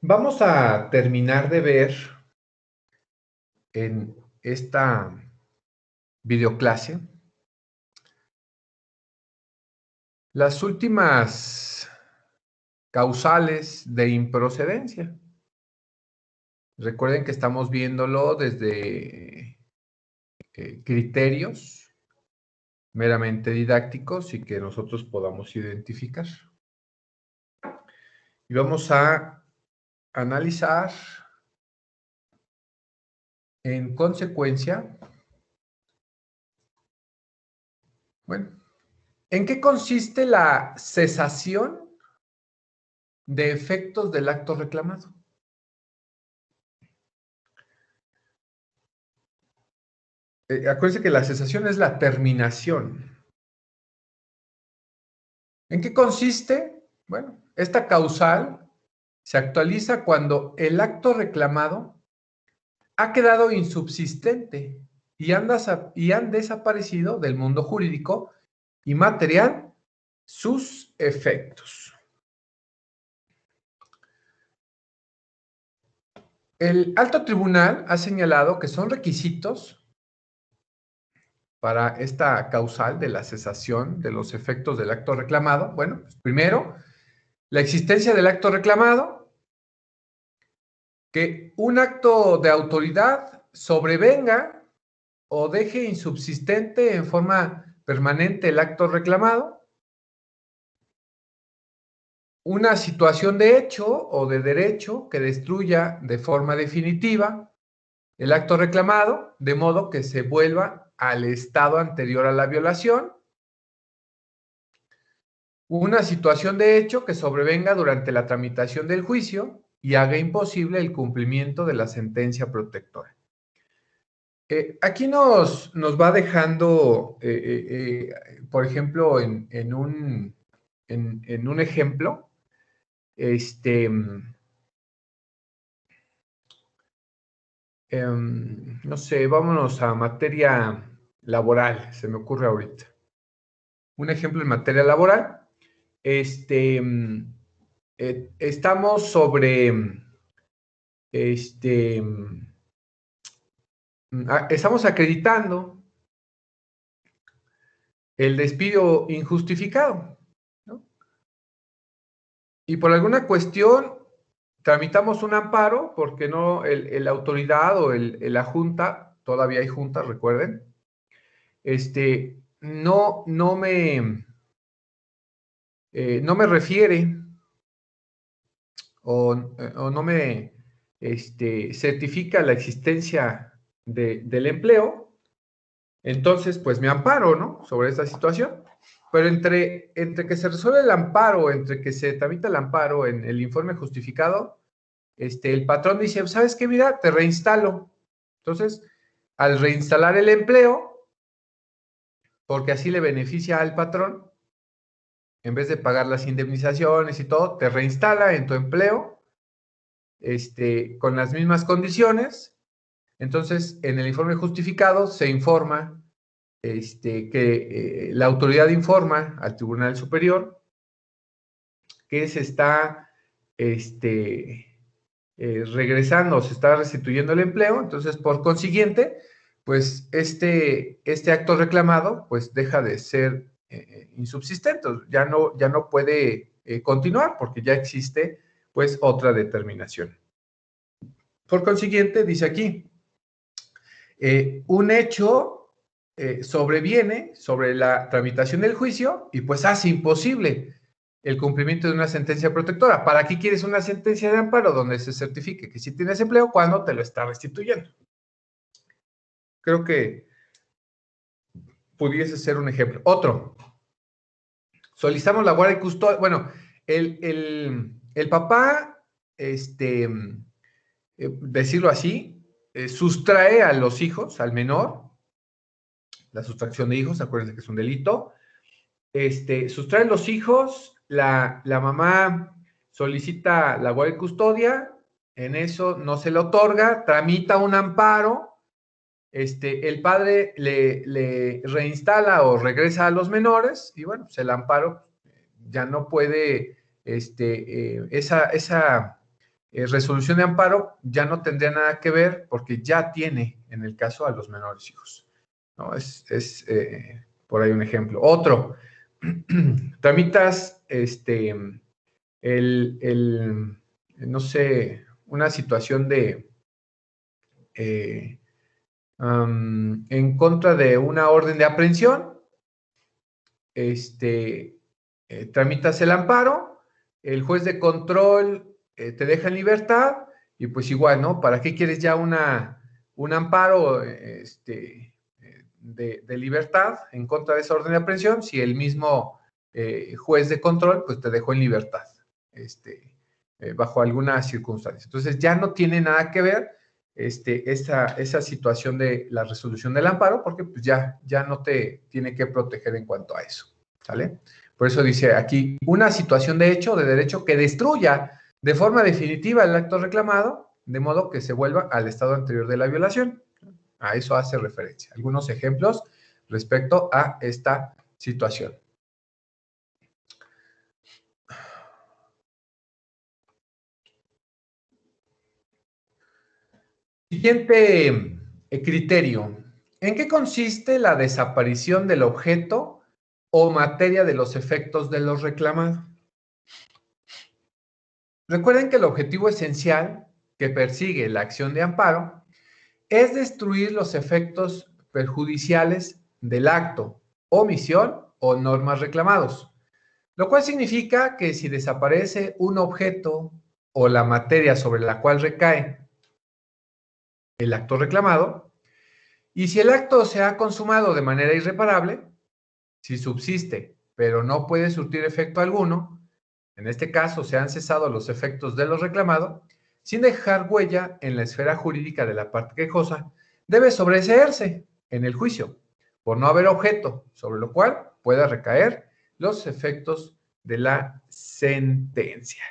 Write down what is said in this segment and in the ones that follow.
Vamos a terminar de ver en esta videoclase las últimas causales de improcedencia. Recuerden que estamos viéndolo desde criterios meramente didácticos y que nosotros podamos identificar. Y vamos a analizar en consecuencia, bueno, ¿en qué consiste la cesación de efectos del acto reclamado? Acuérdense que la cesación es la terminación. ¿En qué consiste? Bueno, esta causal se actualiza cuando el acto reclamado ha quedado insubsistente y han desaparecido del mundo jurídico y material sus efectos. El alto tribunal ha señalado que son requisitos para esta causal de la cesación de los efectos del acto reclamado. Bueno, pues primero, la existencia del acto reclamado, que un acto de autoridad sobrevenga o deje insubsistente en forma permanente el acto reclamado, una situación de hecho o de derecho que destruya de forma definitiva el acto reclamado, de modo que se vuelva al estado anterior a la violación, una situación de hecho que sobrevenga durante la tramitación del juicio y haga imposible el cumplimiento de la sentencia protectora. Aquí nos va dejando, por ejemplo, en un ejemplo, no sé, vámonos a materia laboral, se me ocurre ahorita. Un ejemplo en materia laboral, estamos sobre, estamos acreditando el despido injustificado, ¿no? Y por alguna cuestión tramitamos un amparo porque no, la autoridad o la junta, todavía hay junta, recuerden, no me refiere o no me certifica la existencia del empleo, entonces pues me amparo, ¿no? Sobre esta situación. Pero entre que se resuelve el amparo, entre que se tramita el amparo en el informe justificado, el patrón dice, ¿sabes qué? Mira, te reinstalo. Entonces, al reinstalar el empleo, porque así le beneficia al patrón, en vez de pagar las indemnizaciones y todo, te reinstala en tu empleo, con las mismas condiciones. Entonces, en el informe justificado se informa que la autoridad informa al Tribunal Superior que se está regresando, se está restituyendo el empleo. Entonces, por consiguiente, pues este acto reclamado pues deja de ser insubsistente, ya no puede continuar porque ya existe pues otra determinación. Por consiguiente, dice aquí, un hecho sobreviene sobre la tramitación del juicio y pues hace imposible el cumplimiento de una sentencia protectora. ¿Para qué quieres una sentencia de amparo donde se certifique que sí tienes empleo cuando te lo está restituyendo? Creo que pudiese ser un ejemplo. Otro, solicitamos la guardia y custodia. Bueno, el papá, decirlo así, sustrae a los hijos, al menor, la sustracción de hijos, acuérdense que es un delito, sustrae los hijos, la mamá solicita la guardia y custodia, en eso no se le otorga, tramita un amparo, el padre le reinstala o regresa a los menores y bueno, pues el amparo ya no puede, esa resolución de amparo ya no tendría nada que ver porque ya tiene, en el caso, a los menores hijos, ¿no? Es por ahí un ejemplo. Otro, tramitas no sé, una situación de en contra de una orden de aprehensión, tramitas el amparo, el juez de control te deja en libertad y pues igual, ¿no? ¿Para qué quieres ya un amparo de libertad en contra de esa orden de aprehensión si el mismo juez de control pues te dejó en libertad bajo algunas circunstancias? Entonces ya no tiene nada que ver esa situación de la resolución del amparo porque pues ya no te tiene que proteger en cuanto a eso, ¿sale? Por eso dice aquí, una situación de hecho, de derecho que destruya de forma definitiva el acto reclamado, de modo que se vuelva al estado anterior de la violación. A eso hace referencia. Algunos ejemplos respecto a esta situación. Siguiente criterio. ¿En qué consiste la desaparición del objeto o materia de los efectos de los reclamados? Recuerden que el objetivo esencial que persigue la acción de amparo es destruir los efectos perjudiciales del acto, omisión o normas reclamados, lo cual significa que si desaparece un objeto o la materia sobre la cual recae el acto reclamado, y si el acto se ha consumado de manera irreparable, si subsiste, pero no puede surtir efecto alguno, en este caso se han cesado los efectos de lo reclamado, sin dejar huella en la esfera jurídica de la parte quejosa, debe sobreseerse en el juicio, por no haber objeto sobre lo cual pueda recaer los efectos de la sentencia.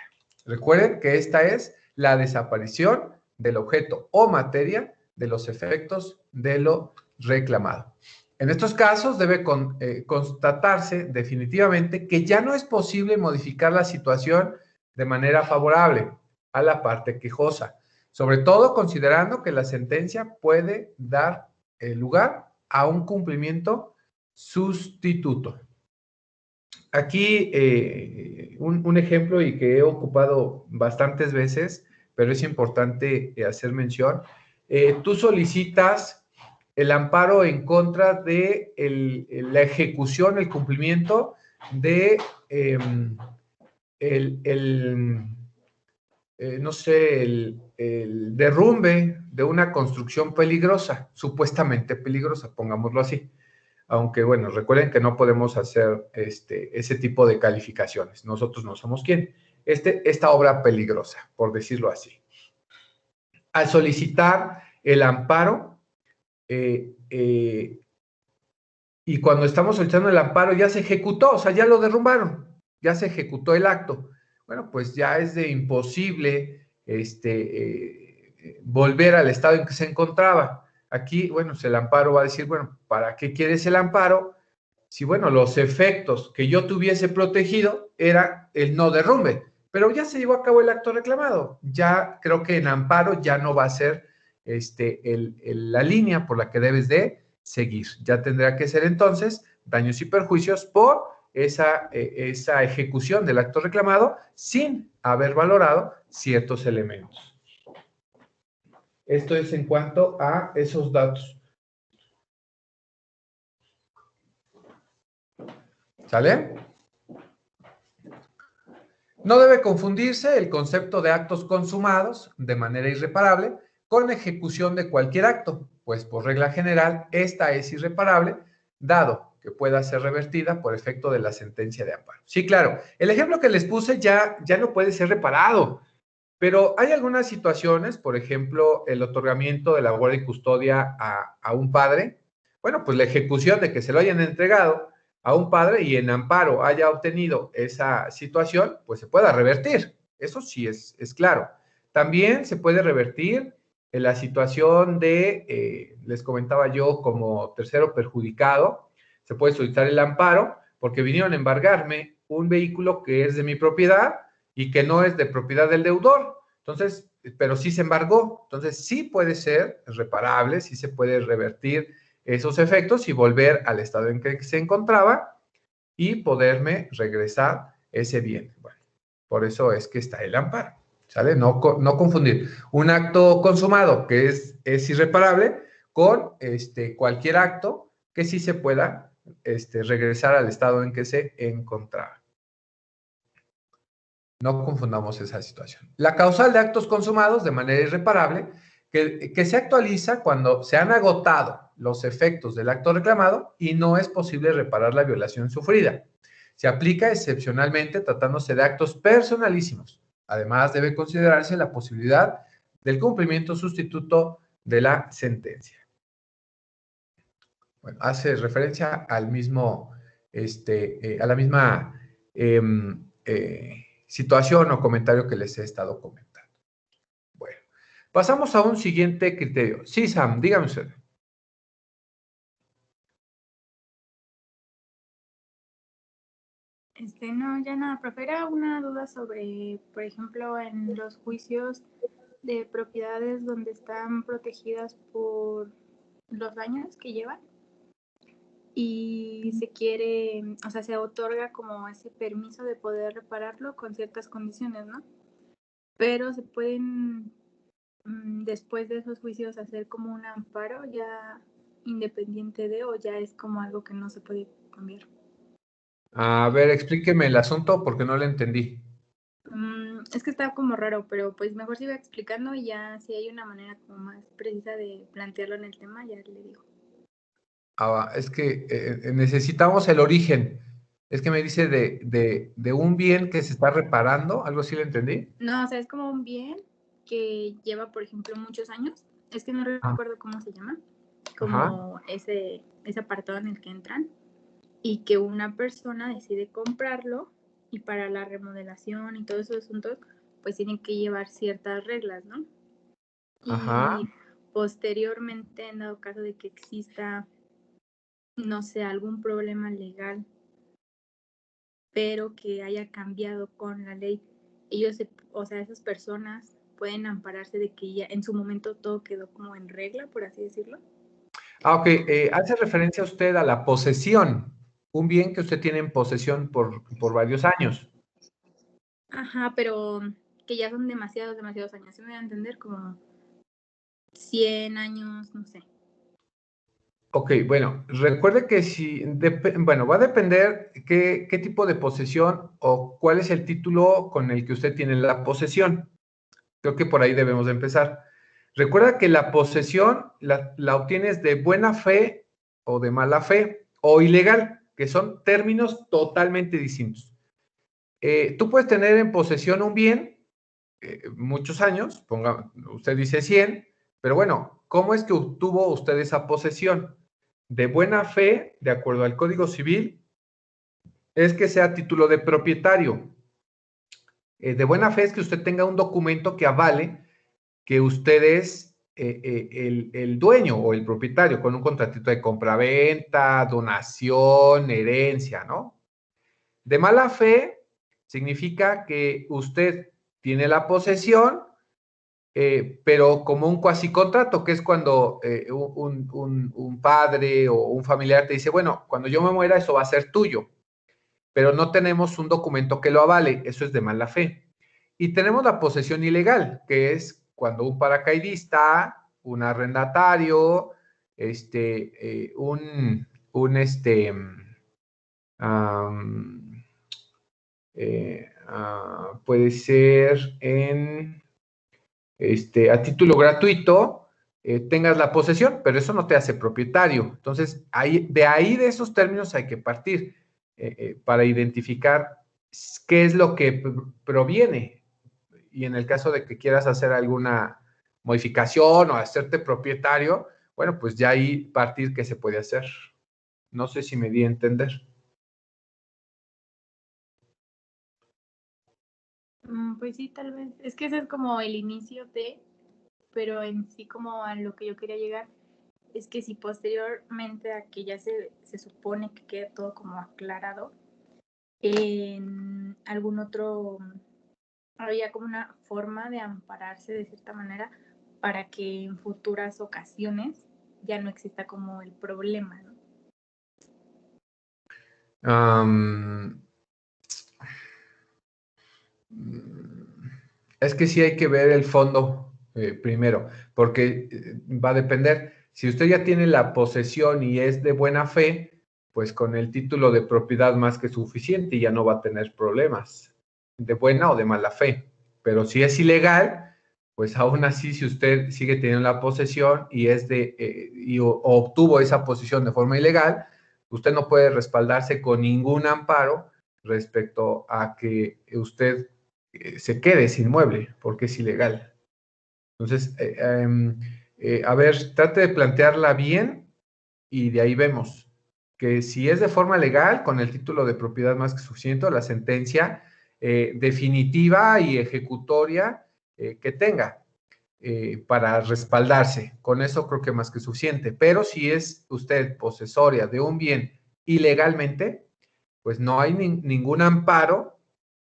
Recuerden que esta es la desaparición del objeto o materia de los efectos de lo reclamado. En estos casos debe constatarse definitivamente que ya no es posible modificar la situación de manera favorable a la parte quejosa, sobre todo considerando que la sentencia puede dar lugar a un cumplimiento sustituto. Aquí un ejemplo y que he ocupado bastantes veces, pero es importante hacer mención. Tú solicitas el amparo en contra de la ejecución, el cumplimiento de no sé, el derrumbe de una construcción peligrosa, supuestamente peligrosa, pongámoslo así. Aunque, bueno, recuerden que no podemos hacer ese tipo de calificaciones. Nosotros no somos quien. Esta obra peligrosa, por decirlo así. Al solicitar el amparo, y cuando estamos solicitando el amparo ya se ejecutó, o sea, ya lo derrumbaron, ya se ejecutó el acto. Bueno, pues ya es de imposible volver al estado en que se encontraba. Aquí, bueno, el amparo va a decir, bueno, ¿para qué quieres el amparo? Si, bueno, los efectos que yo tuviese protegido era el no derrumbe, pero ya se llevó a cabo el acto reclamado. Ya creo que en amparo ya no va a ser la línea por la que debes de seguir. Ya tendrá que ser entonces daños y perjuicios por esa ejecución del acto reclamado sin haber valorado ciertos elementos. Esto es en cuanto a esos datos. ¿Sale? No debe confundirse el concepto de actos consumados de manera irreparable con ejecución de cualquier acto, pues por regla general esta es irreparable, dado que pueda ser revertida por efecto de la sentencia de amparo. Sí, claro, el ejemplo que les puse ya no puede ser reparado, pero hay algunas situaciones, por ejemplo, el otorgamiento de la guardia y custodia a un padre. Bueno, pues la ejecución de que se lo hayan entregado a un padre y en amparo haya obtenido esa situación, pues se pueda revertir. Eso sí es claro. También se puede revertir en la situación de, les comentaba yo, como tercero perjudicado, se puede solicitar el amparo porque vinieron a embargarme un vehículo que es de mi propiedad y que no es de propiedad del deudor. Entonces, pero sí se embargó. Entonces, sí puede ser reparable, sí se puede revertir esos efectos y volver al estado en que se encontraba y poderme regresar ese bien. Bueno, por eso es que está el amparo, ¿sale? No, no confundir un acto consumado que es irreparable con cualquier acto que sí se pueda regresar al estado en que se encontraba. No confundamos esa situación. La causal de actos consumados de manera irreparable, que se actualiza cuando se han agotado los efectos del acto reclamado y no es posible reparar la violación sufrida. Se aplica excepcionalmente tratándose de actos personalísimos. Además, debe considerarse la posibilidad del cumplimiento sustituto de la sentencia. Bueno, hace referencia al mismo, a la misma situación o comentario que les he estado comentando. Bueno, pasamos a un siguiente criterio. Sí, Sam, dígame usted. No, ya nada, profe, era una duda sobre, por ejemplo, en los juicios de propiedades donde están protegidas por los daños que llevan y se quiere, o sea, se otorga como ese permiso de poder repararlo con ciertas condiciones, ¿no? Pero se pueden, después de esos juicios, hacer como un amparo ya independiente de, o ya es como algo que no se puede cambiar. A ver, explíqueme el asunto porque no lo entendí. Es que está como raro, pero pues mejor sigo explicando y ya si hay una manera como más precisa de plantearlo en el tema, ya le digo. Es que necesitamos el origen. Es que me dice de un bien que se está reparando, algo así le entendí. No, o sea, es como un bien que lleva, por ejemplo, muchos años. Es que no recuerdo cómo se llama, Ajá. como ese apartado en el que entran, y que una persona decide comprarlo y para la remodelación y todos esos asuntos, pues tienen que llevar ciertas reglas, ¿no? Ajá. Y posteriormente, en dado caso de que exista, no sé, algún problema legal, pero que haya cambiado con la ley, ellos, o sea, esas personas pueden ampararse de que ya en su momento todo quedó como en regla, por así decirlo. Ok, hace referencia usted a la posesión, un bien que usted tiene en posesión por varios años. Ajá, pero que ya son demasiados años, ¿se me va a entender? Como 100 años, no sé. Ok, bueno, recuerde que si, bueno, va a depender qué tipo de posesión o cuál es el título con el que usted tiene la posesión. Creo que por ahí debemos de empezar. Recuerda que la posesión la obtienes de buena fe o de mala fe o ilegal, que son términos totalmente distintos. Tú puedes tener en posesión un bien muchos años, usted dice 100, pero bueno, ¿cómo es que obtuvo usted esa posesión? De buena fe, de acuerdo al Código Civil, es que sea título de propietario. De buena fe es que usted tenga un documento que avale que usted es el dueño o el propietario con un contratito de compraventa, donación, herencia, ¿no? De mala fe significa que usted tiene la posesión, pero como un cuasicontrato, que es cuando un padre o un familiar te dice, bueno, cuando yo me muera eso va a ser tuyo, pero no tenemos un documento que lo avale, eso es de mala fe. Y tenemos la posesión ilegal, que es cuando un paracaidista, un arrendatario, un puede ser a título gratuito, tengas la posesión, pero eso no te hace propietario. Entonces, de ahí de esos términos hay que partir para identificar qué es lo que proviene. Y en el caso de que quieras hacer alguna modificación o hacerte propietario, bueno, pues ya ahí partir qué se puede hacer. No sé si me di a entender. Pues sí, tal vez. Es que ese es como el inicio de, pero en sí como a lo que yo quería llegar, es que si posteriormente a que ya se supone que quede todo como aclarado, en algún otro había como una forma de ampararse de cierta manera para que en futuras ocasiones ya no exista como el problema, ¿no? Es que sí hay que ver el fondo primero, porque va a depender. Si usted ya tiene la posesión y es de buena fe, pues con el título de propiedad más que suficiente y ya no va a tener problemas de buena o de mala fe. Pero si es ilegal, pues aún así, si usted sigue teniendo la posesión y es obtuvo esa posesión de forma ilegal, usted no puede respaldarse con ningún amparo respecto a que usted se quede sin mueble, porque es ilegal. Entonces, a ver, trate de plantearla bien y de ahí vemos que si es de forma legal, con el título de propiedad más que suficiente, la sentencia definitiva y ejecutoria que tenga para respaldarse. Con eso creo que más que suficiente. Pero si es usted posesoria de un bien ilegalmente, pues no hay ningún amparo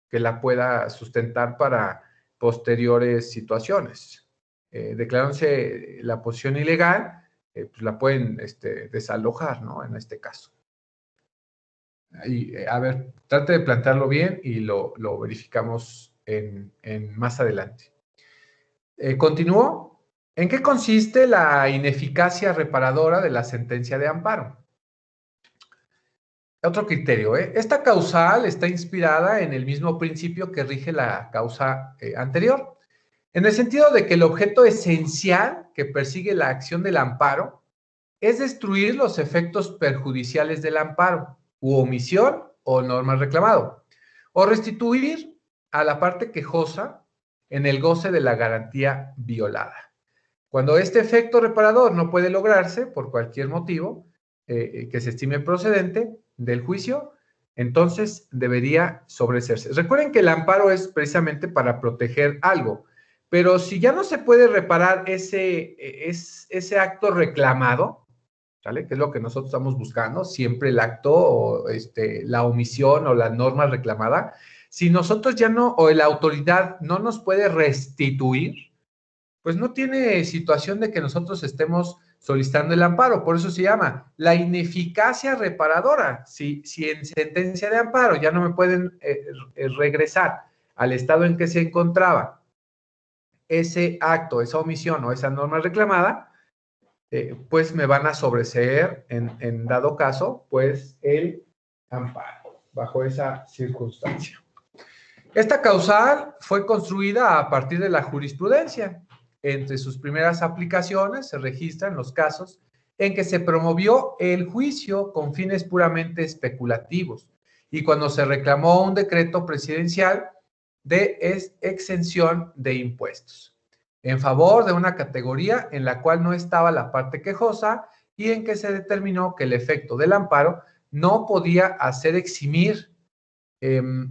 que la pueda sustentar para posteriores situaciones. Declarándose la posición ilegal, pues la pueden desalojar, ¿no? En este caso. Y, a ver, trate de plantearlo bien y lo verificamos más adelante. Continúo. ¿En qué consiste la ineficacia reparadora de la sentencia de amparo? Otro criterio, ¿eh? Esta causal está inspirada en el mismo principio que rige la causa anterior, en el sentido de que el objeto esencial que persigue la acción del amparo es destruir los efectos perjudiciales del amparo, u omisión o norma reclamado, o restituir a la parte quejosa en el goce de la garantía violada. Cuando este efecto reparador no puede lograrse por cualquier motivo que se estime procedente del juicio, entonces debería sobreseerse. Recuerden que el amparo es precisamente para proteger algo, pero si ya no se puede reparar ese acto reclamado, ¿vale? Que es lo que nosotros estamos buscando, siempre el acto, o la omisión o la norma reclamada, si nosotros ya no, o la autoridad no nos puede restituir, pues no tiene situación de que nosotros estemos solicitando el amparo. Por eso se llama la ineficacia reparadora. Si en sentencia de amparo ya no me pueden regresar al estado en que se encontraba ese acto, esa omisión o esa norma reclamada, pues me van a sobreseer en dado caso, pues el amparo bajo esa circunstancia. Esta causal fue construida a partir de la jurisprudencia. Entre sus primeras aplicaciones se registran los casos en que se promovió el juicio con fines puramente especulativos y cuando se reclamó un decreto presidencial de exención de impuestos en favor de una categoría en la cual no estaba la parte quejosa y en que se determinó que el efecto del amparo no podía hacer eximir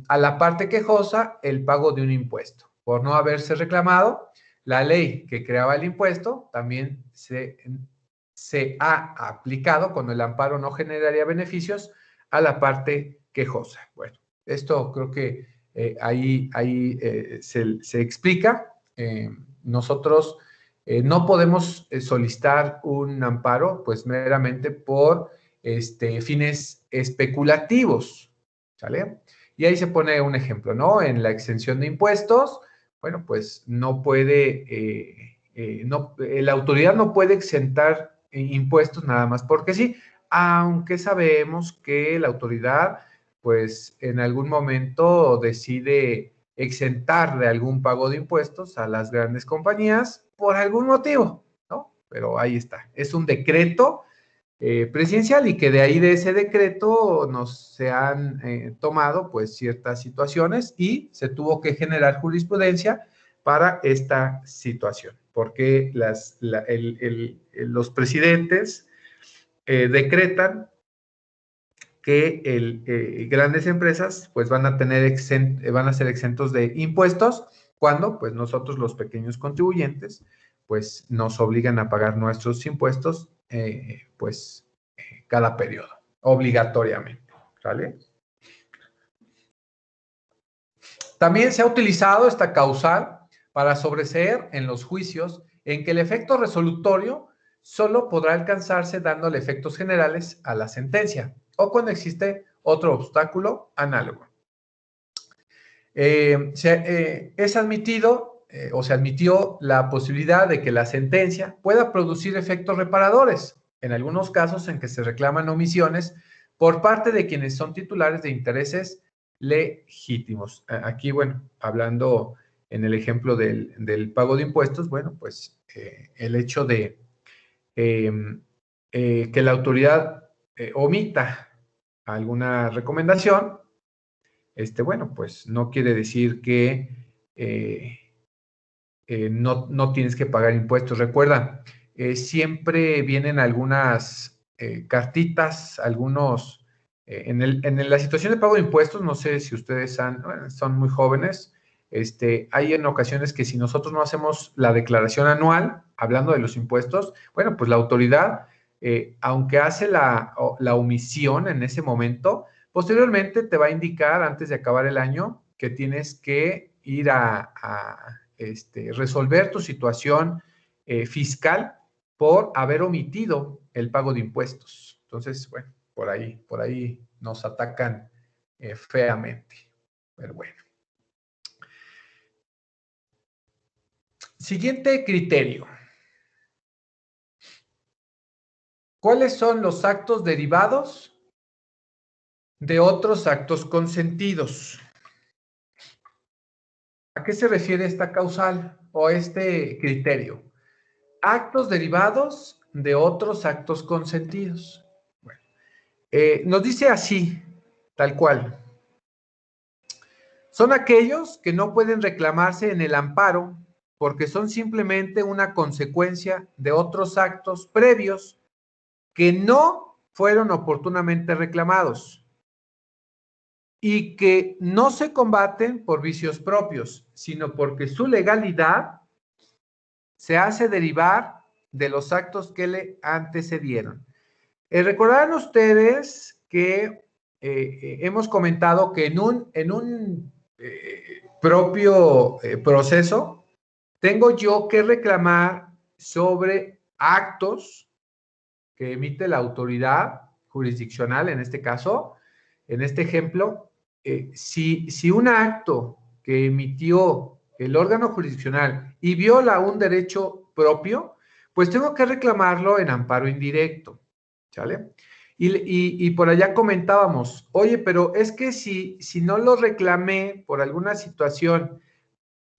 a la parte quejosa el pago de un impuesto. Por no haberse reclamado, la ley que creaba el impuesto también se ha aplicado cuando el amparo no generaría beneficios a la parte quejosa. Bueno, esto creo que ahí se explica. Nosotros no podemos solicitar un amparo, pues meramente por fines especulativos, ¿sale? Y ahí se pone un ejemplo, ¿no? En la exención de impuestos, bueno, pues no puede, la autoridad no puede exentar impuestos nada más porque sí, aunque sabemos que la autoridad, pues en algún momento decide exentar de algún pago de impuestos a las grandes compañías por algún motivo, ¿no? Pero ahí está, es un decreto presidencial y que de ahí de ese decreto se han tomado pues ciertas situaciones y se tuvo que generar jurisprudencia para esta situación, porque los presidentes decretan que grandes empresas pues van a ser exentos de impuestos cuando pues nosotros los pequeños contribuyentes pues nos obligan a pagar nuestros impuestos cada periodo, obligatoriamente, ¿vale? También se ha utilizado esta causal para sobreseer en los juicios en que el efecto resolutorio solo podrá alcanzarse dándole efectos generales a la sentencia o cuando existe otro obstáculo análogo. Es admitido o se admitió la posibilidad de que la sentencia pueda producir efectos reparadores, en algunos casos en que se reclaman omisiones por parte de quienes son titulares de intereses legítimos. Aquí, bueno, hablando en el ejemplo del pago de impuestos, bueno, pues el hecho de que la autoridad omita alguna recomendación, bueno, pues no quiere decir que no tienes que pagar impuestos. Recuerda, siempre vienen algunas cartitas, algunos, en la situación de pago de impuestos, no sé si ustedes son muy jóvenes, hay en ocasiones que si nosotros no hacemos la declaración anual, hablando de los impuestos, bueno, pues la autoridad, aunque hace la omisión en ese momento, posteriormente te va a indicar antes de acabar el año que tienes que ir a resolver tu situación fiscal por haber omitido el pago de impuestos. Entonces, bueno, por ahí nos atacan feamente. Pero bueno. Siguiente criterio. ¿Cuáles son los actos derivados de otros actos consentidos? ¿A qué se refiere esta causal o este criterio? Actos derivados de otros actos consentidos. Bueno, nos dice así, tal cual. Son aquellos que no pueden reclamarse en el amparo porque son simplemente una consecuencia de otros actos previos que no fueron oportunamente reclamados y que no se combaten por vicios propios, sino porque su legalidad se hace derivar de los actos que le antecedieron. Recordarán ustedes que hemos comentado que en un propio proceso tengo yo que reclamar sobre actos que emite la autoridad jurisdiccional, en este caso, en este ejemplo, si un acto que emitió el órgano jurisdiccional y viola un derecho propio, pues tengo que reclamarlo en amparo indirecto, ¿sale? Y por allá comentábamos, oye, pero es que si no lo reclamé por alguna situación,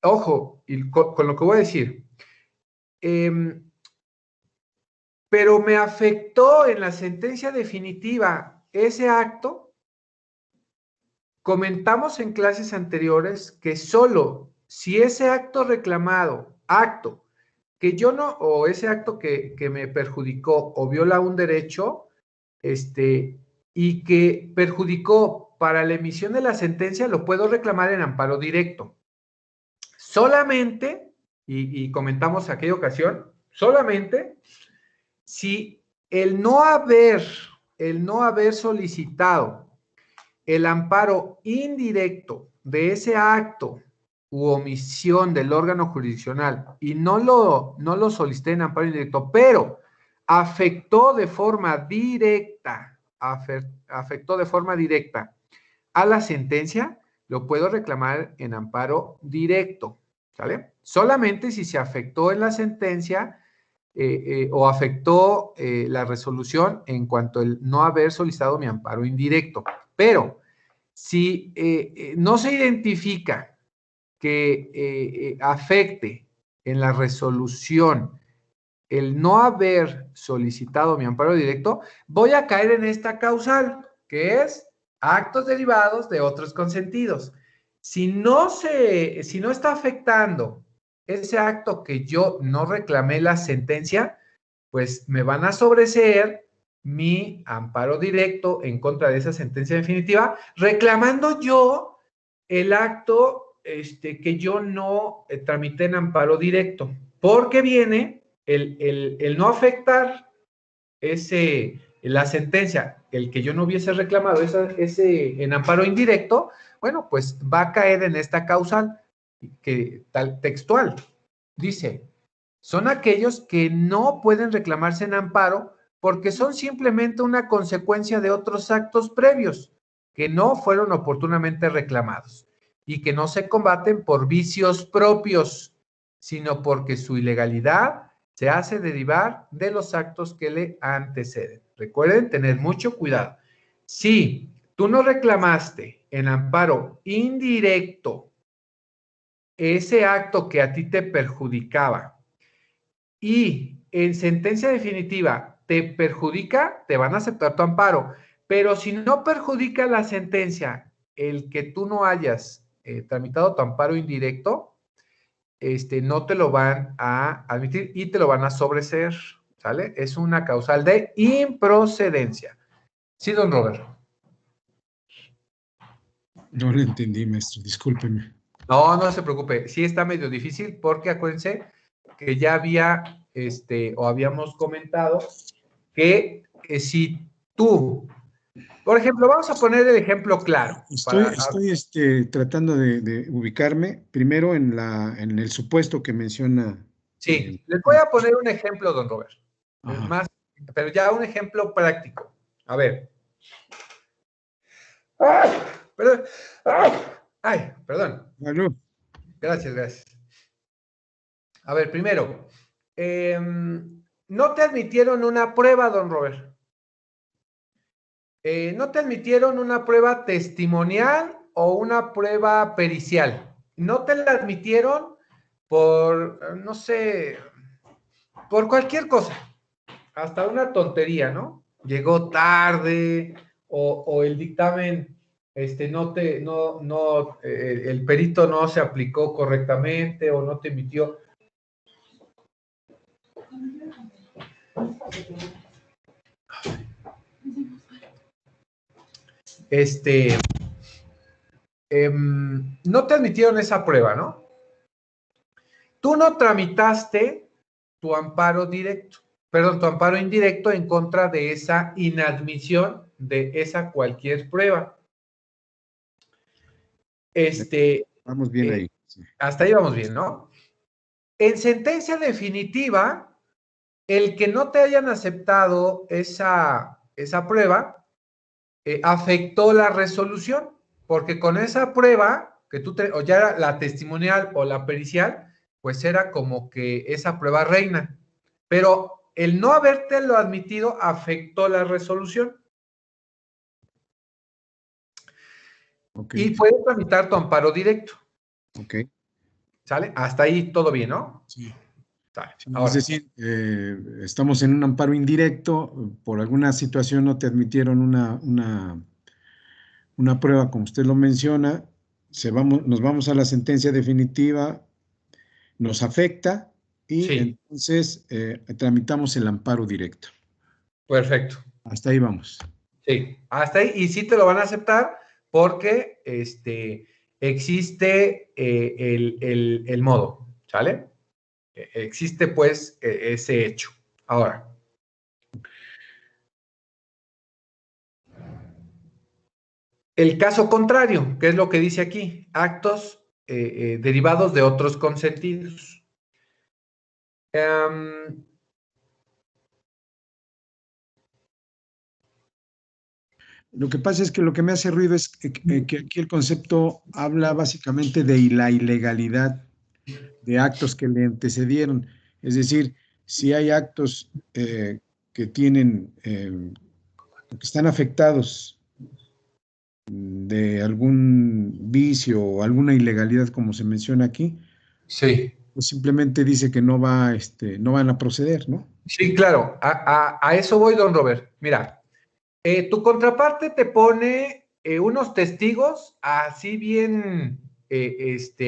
ojo, y con lo que voy a decir, pero me afectó en la sentencia definitiva ese acto. Comentamos en clases anteriores que solo si ese acto reclamado, acto que yo no, o ese acto que me perjudicó o viola un derecho, y que perjudicó para la emisión de la sentencia, lo puedo reclamar en amparo directo. Solamente, y comentamos aquella ocasión, solamente si el no haber solicitado el amparo indirecto de ese acto u omisión del órgano jurisdiccional y no lo solicité en amparo indirecto, pero afectó de forma directa a la sentencia, lo puedo reclamar en amparo directo, ¿sale? Solamente si se afectó en la sentencia o afectó la resolución en cuanto al no haber solicitado mi amparo indirecto. Pero si no se identifica que afecte en la resolución el no haber solicitado mi amparo directo, voy a caer en esta causal, que es actos derivados de otros consentidos. Si no está afectando ese acto que yo no reclamé la sentencia, pues me van a sobreseer mi amparo directo en contra de esa sentencia definitiva, reclamando yo el acto que yo no tramité en amparo directo, porque viene el no afectar ese la sentencia, el que yo no hubiese reclamado ese en amparo indirecto, bueno, pues va a caer en esta causal, que tal textual, dice, son aquellos que no pueden reclamarse en amparo porque son simplemente una consecuencia de otros actos previos que no fueron oportunamente reclamados y que no se combaten por vicios propios, sino porque su ilegalidad se hace derivar de los actos que le anteceden. Recuerden tener mucho cuidado. Si tú no reclamaste en amparo indirecto ese acto que a ti te perjudicaba y en sentencia definitiva te perjudica, te van a aceptar tu amparo. Pero si no perjudica la sentencia el que tú no hayas tramitado tu amparo indirecto, no te lo van a admitir y te lo van a sobreseer, ¿sale? Es una causal de improcedencia. Sí, don Robert. No lo entendí, maestro, discúlpeme. No, no se preocupe. Sí está medio difícil porque acuérdense que ya había, o habíamos comentado que si tú, por ejemplo, vamos a poner el ejemplo claro. Estoy tratando de ubicarme primero en el supuesto que menciona. Sí, les voy a poner un ejemplo, don Robert. Más, pero ya un ejemplo práctico. A ver. ¡Ay! Perdón. ¡Ay! Perdón. Salud. Gracias, gracias. A ver, primero, no te admitieron una prueba, don Robert. No te admitieron una prueba testimonial o una prueba pericial. No te la admitieron por, no sé, por cualquier cosa. Hasta una tontería, ¿no? Llegó tarde o el dictamen, el perito no se aplicó correctamente o no te emitió. No te admitieron esa prueba, ¿no? Tú no tramitaste tu amparo directo, perdón, tu amparo indirecto en contra de esa inadmisión de esa cualquier prueba. Vamos bien ahí. Sí. Hasta ahí vamos bien, ¿no? En sentencia definitiva, el que no te hayan aceptado esa prueba afectó la resolución, porque con esa prueba que o ya era la testimonial o la pericial, pues era como que esa prueba reina. Pero el no habértelo admitido afectó la resolución. Okay. Y puedes tramitar tu amparo directo. Ok. ¿Sale? Hasta ahí todo bien, ¿no? Sí. Sale. Ahora, es decir, estamos en un amparo indirecto, por alguna situación no te admitieron una prueba, como usted lo menciona, nos vamos a la sentencia definitiva, nos afecta y sí, entonces tramitamos el amparo directo. Perfecto. Hasta ahí vamos. Sí, hasta ahí. Y sí te lo van a aceptar porque existe el modo, ¿sale? Existe pues ese hecho. Ahora. El caso contrario, que es lo que dice aquí, actos derivados de otros consentidos. Lo que pasa es que lo que me hace ruido es que aquí el concepto habla básicamente de la ilegalidad de actos que le antecedieron. Es decir, si hay actos que tienen, que están afectados de algún vicio o alguna ilegalidad, como se menciona aquí, sí, pues simplemente dice que no van a proceder, ¿no? Sí, claro, a eso voy, don Robert. Mira, tu contraparte te pone unos testigos así bien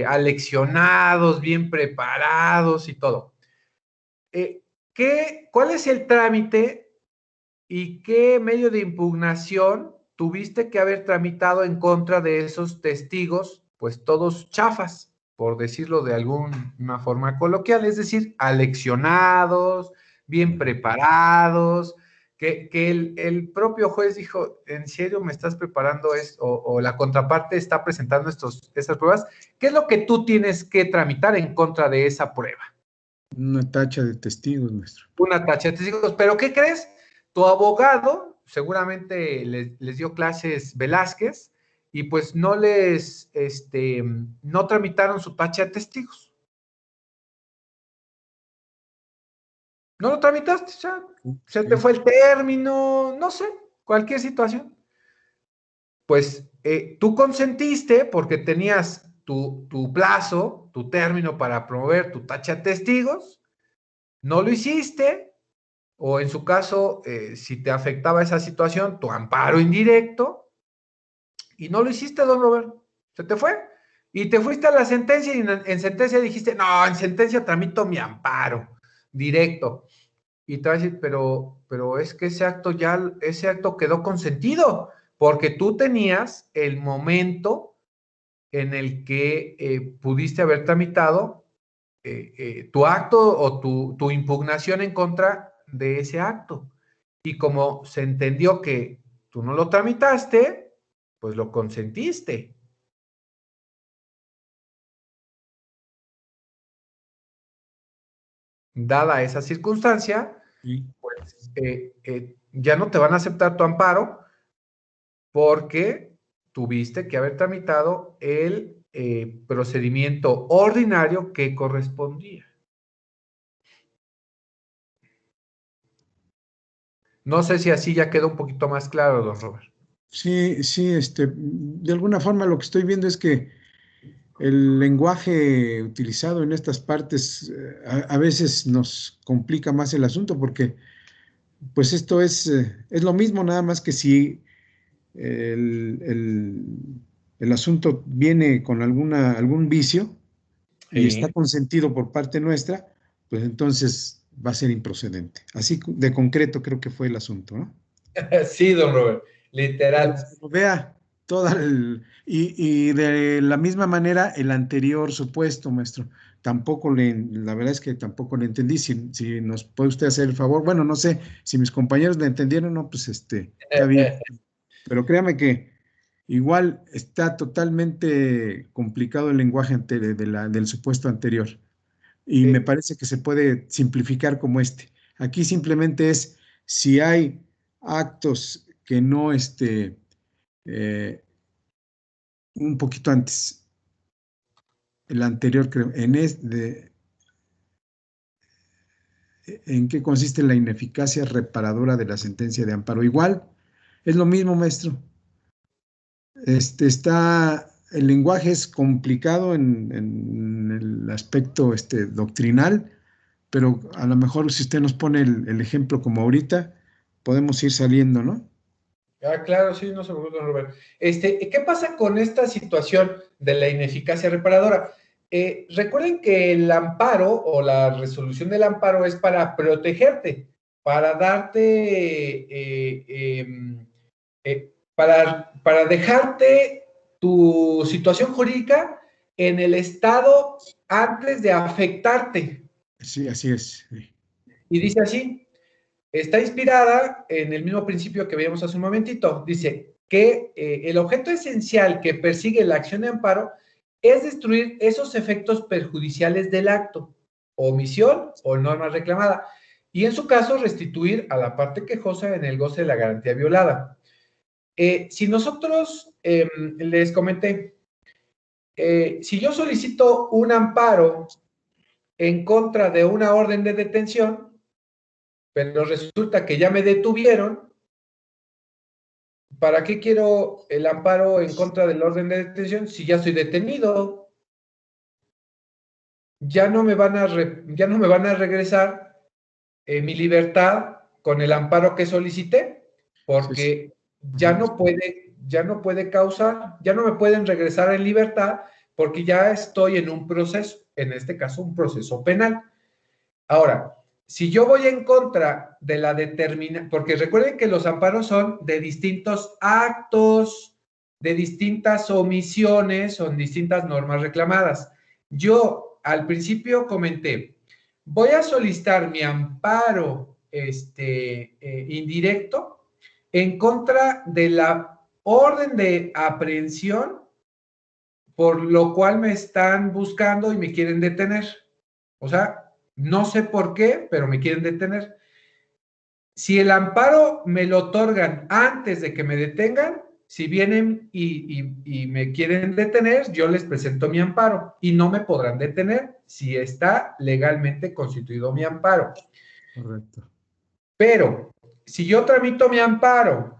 aleccionados, bien preparados y todo. ¿Cuál es el trámite y qué medio de impugnación tuviste que haber tramitado en contra de esos testigos, pues todos chafas, por decirlo de alguna forma coloquial, es decir, aleccionados, bien preparados, que el propio juez dijo, ¿en serio me estás preparando esto? O la contraparte está presentando estas pruebas. ¿Qué es lo que tú tienes que tramitar en contra de esa prueba? Una tacha de testigos, maestro. Una tacha de testigos. ¿Pero qué crees? Tu abogado seguramente les dio clases Velázquez y pues no no tramitaron su tacha de testigos. No lo tramitaste, ya se te fue el término, no sé, cualquier situación. Pues tú consentiste porque tenías tu plazo, tu término para promover tu tacha de testigos, no lo hiciste, o en su caso, si te afectaba esa situación, tu amparo indirecto, y no lo hiciste, don Robert, se te fue. Y te fuiste a la sentencia y en sentencia dijiste, no, en sentencia tramito mi amparo directo. Y te va a decir, pero es que ese acto quedó consentido, porque tú tenías el momento en el que pudiste haber tramitado tu acto o tu impugnación en contra de ese acto. Y como se entendió que tú no lo tramitaste, pues lo consentiste. Dada esa circunstancia, Sí. pues ya no te van a aceptar tu amparo porque tuviste que haber tramitado el procedimiento ordinario que correspondía. No sé si así ya quedó un poquito más claro, don Robert. Sí, sí, de alguna forma lo que estoy viendo es que el lenguaje utilizado en estas partes a veces nos complica más el asunto porque pues esto es lo mismo, nada más que si el asunto viene con algún vicio y está Sí. consentido por parte nuestra, pues entonces va a ser improcedente. Así de concreto creo que fue el asunto, ¿no? Sí, don Robert, Pero literal. se lo vea y de la misma manera el anterior supuesto, maestro, la verdad es que tampoco le entendí. Si nos puede usted hacer el favor, bueno, no sé si mis compañeros le entendieron, no, pues está bien. Pero créame que igual está totalmente complicado el lenguaje del supuesto anterior. Y me parece que se puede simplificar como este. Aquí simplemente es si hay actos que no, eh, un poquito antes, el anterior creo, ¿en qué consiste la ineficacia reparadora de la sentencia de amparo? Igual, es lo mismo, maestro. El lenguaje es complicado en el aspecto doctrinal, pero a lo mejor si usted nos pone el ejemplo como ahorita, podemos ir saliendo, ¿no? Ah, claro, sí, no se preocupe, don Robert. ¿Qué pasa con esta situación de la ineficacia reparadora? Recuerden que el amparo o la resolución del amparo es para protegerte, para darte, para dejarte tu situación jurídica en el estado antes de afectarte. Sí, así es. Sí. Y dice así, está inspirada en el mismo principio que veíamos hace un momentito. Dice que el objeto esencial que persigue la acción de amparo es destruir esos efectos perjudiciales del acto, omisión o norma reclamada, y en su caso restituir a la parte quejosa en el goce de la garantía violada. Si nosotros les comenté, si yo solicito un amparo en contra de una orden de detención, pero resulta que ya me detuvieron, ¿para qué quiero el amparo en contra del orden de detención si ya estoy detenido? Ya no me van a regresar mi libertad con el amparo que solicité, Sí, sí. porque ya no puede causar, ya no me pueden regresar en libertad porque ya estoy en un proceso, en este caso un proceso penal. Ahora, si yo voy en contra de la determinación, porque recuerden que los amparos son de distintos actos, de distintas omisiones, son distintas normas reclamadas. Yo al principio comenté, voy a solicitar mi amparo indirecto en contra de la orden de aprehensión por lo cual me están buscando y me quieren detener. O sea, no sé por qué, pero me quieren detener. Si el amparo me lo otorgan antes de que me detengan, si vienen y me quieren detener, yo les presento mi amparo y no me podrán detener si está legalmente constituido mi amparo. Correcto. Pero si yo tramito mi amparo,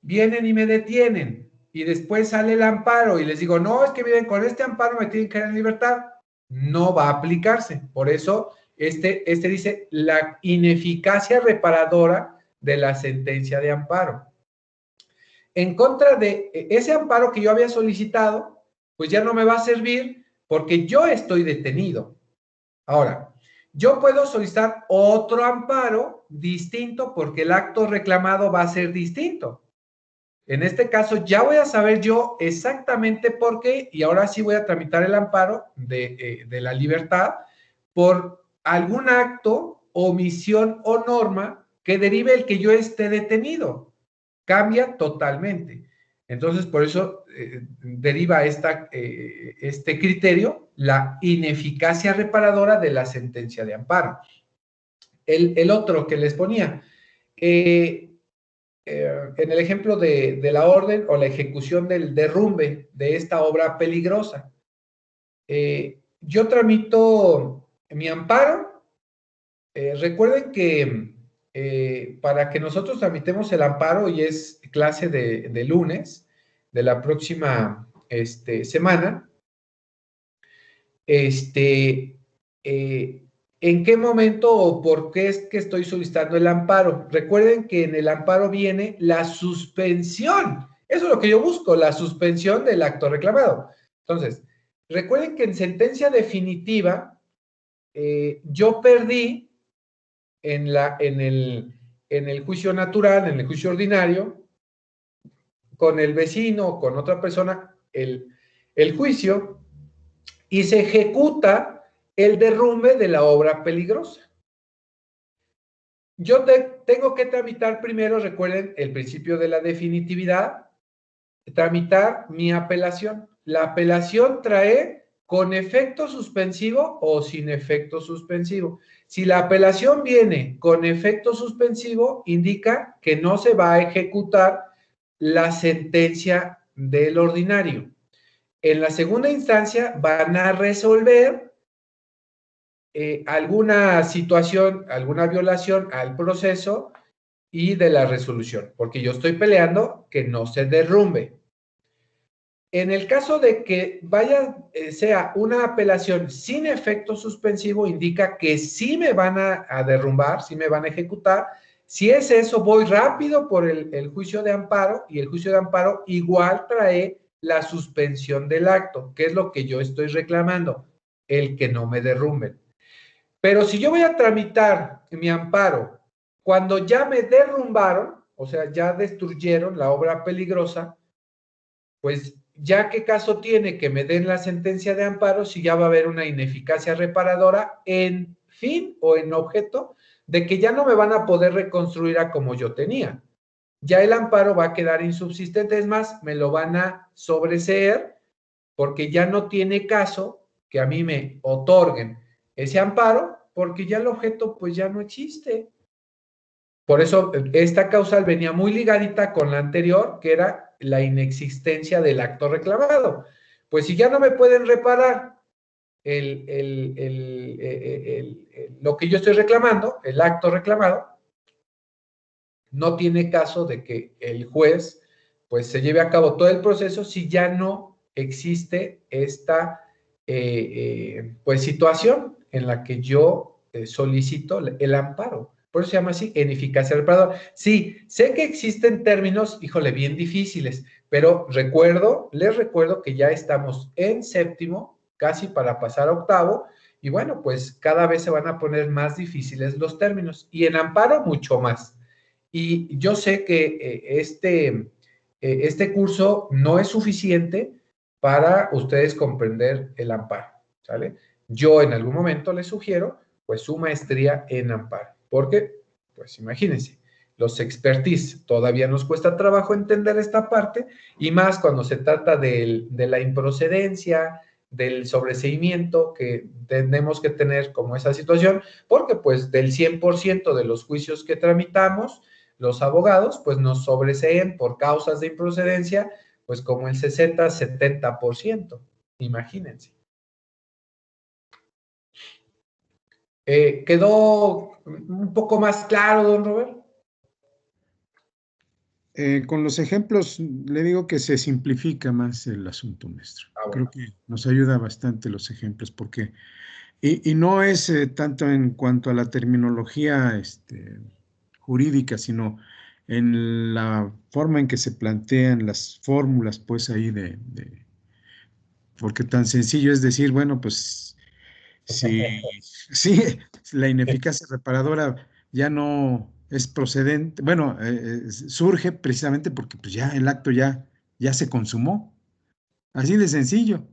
vienen y me detienen y después sale el amparo y les digo, no, es que miren, con este amparo me tienen que dar en libertad, no va a aplicarse. Por eso este dice la ineficacia reparadora de la sentencia de amparo. En contra de ese amparo que yo había solicitado, pues ya no me va a servir porque yo estoy detenido. Ahora, yo puedo solicitar otro amparo distinto porque el acto reclamado va a ser distinto. En este caso ya voy a saber yo exactamente por qué y ahora sí voy a tramitar el amparo de la libertad por algún acto, omisión o norma que derive el que yo esté detenido. Cambia totalmente. Entonces, por eso deriva este criterio, la ineficacia reparadora de la sentencia de amparo. El otro que les ponía, en el ejemplo de la orden o la ejecución del derrumbe de esta obra peligrosa, yo tramito mi amparo. Recuerden que para que nosotros tramitemos el amparo, y es clase de lunes de la próxima semana, ¿en qué momento o por qué es que estoy solicitando el amparo? Recuerden que en el amparo viene la suspensión. Eso es lo que yo busco, la suspensión del acto reclamado. Entonces, recuerden que en sentencia definitiva, yo perdí en el juicio natural, en el juicio ordinario, con el vecino, con otra persona, el juicio, y se ejecuta el derrumbe de la obra peligrosa. Yo tengo que tramitar primero, recuerden, el principio de la definitividad, tramitar mi apelación. La apelación trae con efecto suspensivo o sin efecto suspensivo. Si la apelación viene con efecto suspensivo, indica que no se va a ejecutar la sentencia del ordinario. En la segunda instancia van a resolver alguna situación, alguna violación al proceso y de la resolución, porque yo estoy peleando que no se derrumbe. En el caso de que sea una apelación sin efecto suspensivo, indica que sí me van a derrumbar, sí me van a ejecutar. Si es eso, voy rápido por el juicio de amparo, y el juicio de amparo igual trae la suspensión del acto, que es lo que yo estoy reclamando, el que no me derrumben. Pero si yo voy a tramitar mi amparo cuando ya me derrumbaron, o sea, ya destruyeron la obra peligrosa, pues ya qué caso tiene que me den la sentencia de amparo si ya va a haber una ineficacia reparadora en fin o en objeto de que ya no me van a poder reconstruir a como yo tenía. Ya el amparo va a quedar insubsistente, es más, me lo van a sobreseer porque ya no tiene caso que a mí me otorguen ese amparo porque ya el objeto pues ya no existe. Por eso esta causal venía muy ligadita con la anterior, que era la inexistencia del acto reclamado. Pues si ya no me pueden reparar lo que yo estoy reclamando, el acto reclamado, no tiene caso de que el juez pues se lleve a cabo todo el proceso si ya no existe esta pues situación en la que yo solicito el amparo. Por eso se llama así, ineficacia reparadora. Sí, sé que existen términos, híjole, bien difíciles, pero les recuerdo que ya estamos en séptimo, casi para pasar a octavo, y bueno, pues cada vez se van a poner más difíciles los términos, y en amparo mucho más. Y yo sé que este curso no es suficiente para ustedes comprender el amparo, ¿sale? Yo en algún momento les sugiero, pues, su maestría en amparo, porque pues imagínense, los expertise, todavía nos cuesta trabajo entender esta parte, y más cuando se trata de la improcedencia, del sobreseimiento que tenemos que tener como esa situación, porque pues del 100% de los juicios que tramitamos, los abogados pues nos sobreseen por causas de improcedencia, pues como el 60-70%, imagínense. ¿Quedó un poco más claro, don Robert? Con los ejemplos, le digo que se simplifica más el asunto, maestro. Bueno. Creo que nos ayuda bastante los ejemplos, porque, y no es tanto en cuanto a la terminología jurídica, sino en la forma en que se plantean las fórmulas, pues ahí porque tan sencillo es decir, bueno, pues si, sí, la ineficacia reparadora ya no es procedente, bueno, surge precisamente porque pues ya el acto ya se consumó. Así de sencillo.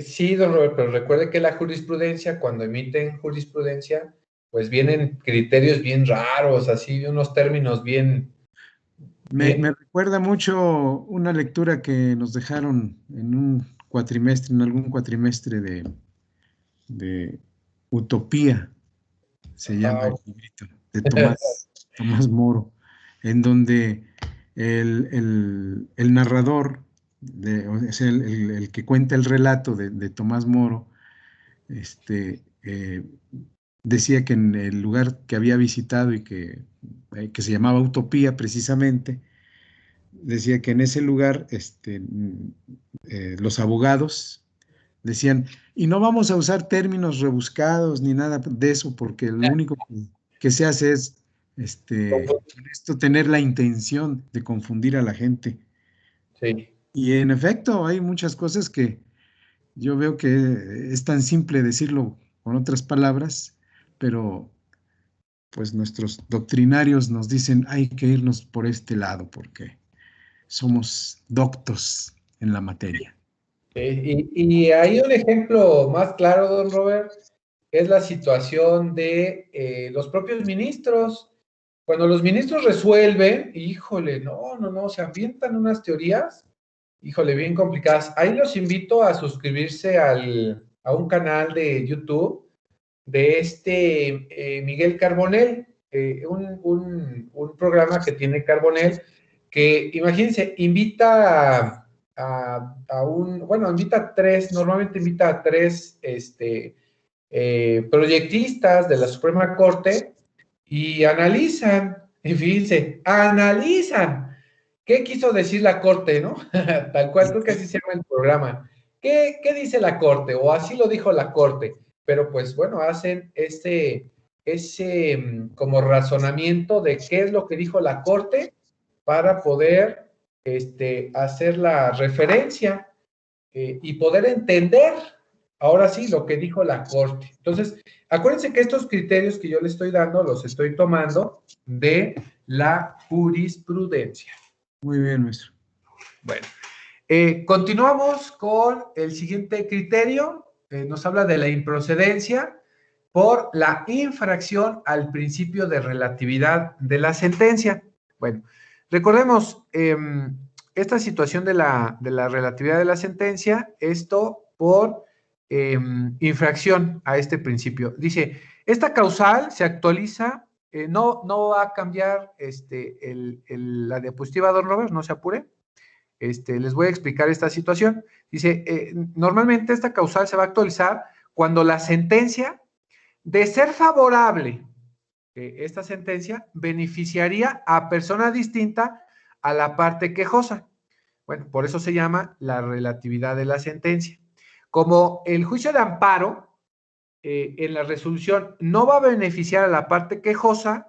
Sí, don Robert, pero recuerde que la jurisprudencia, cuando emiten jurisprudencia, pues vienen criterios bien raros, así, unos términos bien, Me recuerda mucho una lectura que nos dejaron en un cuatrimestre, en algún cuatrimestre de Utopía, se llama el librito, de Tomás Moro, en donde el narrador, o sea, el que cuenta el relato de Tomás Moro, decía que en el lugar que había visitado y que se llamaba Utopía precisamente, decía que en ese lugar los abogados decían, y no vamos a usar términos rebuscados ni nada de eso, porque lo único que se hace es con esto tener la intención de confundir a la gente. sí. Y en efecto, hay muchas cosas que yo veo que es tan simple decirlo con otras palabras, pero pues nuestros doctrinarios nos dicen hay que irnos por este lado porque somos doctos en la materia. Y hay un ejemplo más claro, don Robert, es la situación de los propios ministros. Cuando los ministros resuelven, híjole, no, se avientan unas teorías, híjole, bien complicadas. Ahí los invito a suscribirse a un canal de YouTube de Miguel Carbonell, un programa que tiene Carbonell, que imagínense, invita invita a tres, normalmente invita a tres proyectistas de la Suprema Corte y analizan, y fíjense, analizan qué quiso decir la Corte, ¿no? Tal cual, creo que así se llama el programa. ¿Qué dice la Corte? O así lo dijo la Corte. Pero pues bueno, hacen ese como razonamiento de qué es lo que dijo la Corte para poder hacer la referencia y poder entender ahora sí lo que dijo la Corte. Entonces, acuérdense que estos criterios que yo les estoy dando los estoy tomando de la jurisprudencia. Muy bien, maestro. Bueno, continuamos con el siguiente criterio. Nos habla de la improcedencia por la infracción al principio de relatividad de la sentencia. Bueno, recordemos esta situación de la relatividad de la sentencia, esto por infracción a este principio. Dice, esta causal se actualiza, no va a cambiar la diapositiva, don Robert, no se apure. Les voy a explicar esta situación. Dice, normalmente esta causal se va a actualizar cuando la sentencia, de ser favorable, esta sentencia beneficiaría a persona distinta a la parte quejosa. Bueno, por eso se llama la relatividad de la sentencia. Como el juicio de amparo en la resolución no va a beneficiar a la parte quejosa,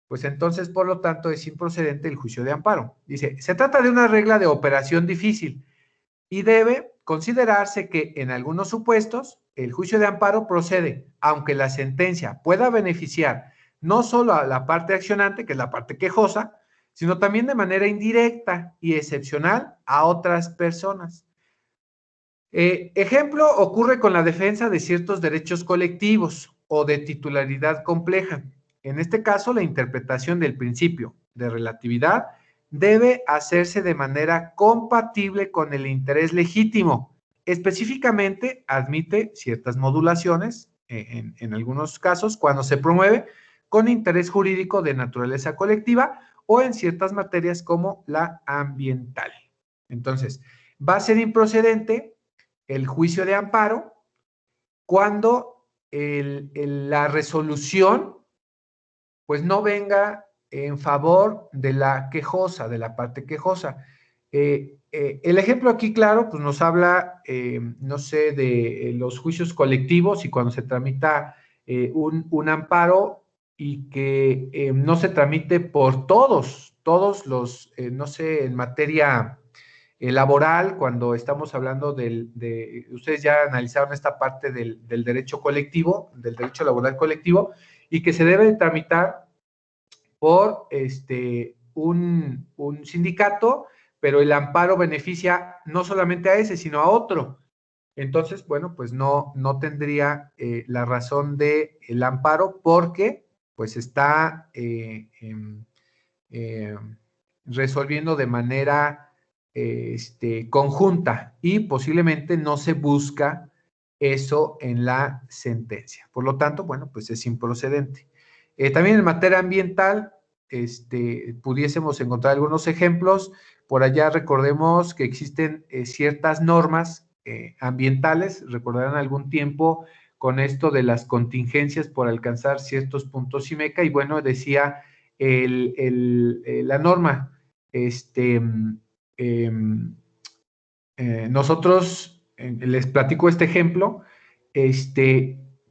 pues entonces, por lo tanto, es improcedente el juicio de amparo. Dice, se trata de una regla de operación difícil y debe considerarse que en algunos supuestos el juicio de amparo procede, aunque la sentencia pueda beneficiar no solo a la parte accionante, que es la parte quejosa, sino también de manera indirecta y excepcional a otras personas. Ejemplo, ocurre con la defensa de ciertos derechos colectivos o de titularidad compleja. en este caso, la interpretación del principio de relatividad debe hacerse de manera compatible con el interés legítimo. Específicamente, admite ciertas modulaciones, en algunos casos, cuando se promueve con interés jurídico de naturaleza colectiva o en ciertas materias como la ambiental. Entonces, va a ser improcedente el juicio de amparo cuando la resolución pues no venga en favor de la quejosa, de la parte quejosa. El ejemplo aquí, claro, pues nos habla, no sé, de los juicios colectivos y cuando se tramita un amparo y que no se tramite por todos los, no sé, en materia laboral, cuando estamos hablando ustedes ya analizaron esta parte del derecho colectivo, del derecho laboral colectivo, y que se debe tramitar por un sindicato, pero el amparo beneficia no solamente a ese, sino a otro. Entonces, bueno, pues no tendría la razón del amparo porque pues está resolviendo de manera conjunta y posiblemente no se busca eso en la sentencia. Por lo tanto, bueno, pues es improcedente. También en materia ambiental, pudiésemos encontrar algunos ejemplos. Por allá recordemos que existen ciertas normas ambientales, recordarán algún tiempo con esto de las contingencias por alcanzar ciertos puntos IMECA, y bueno, decía la norma, nosotros, les platico este ejemplo,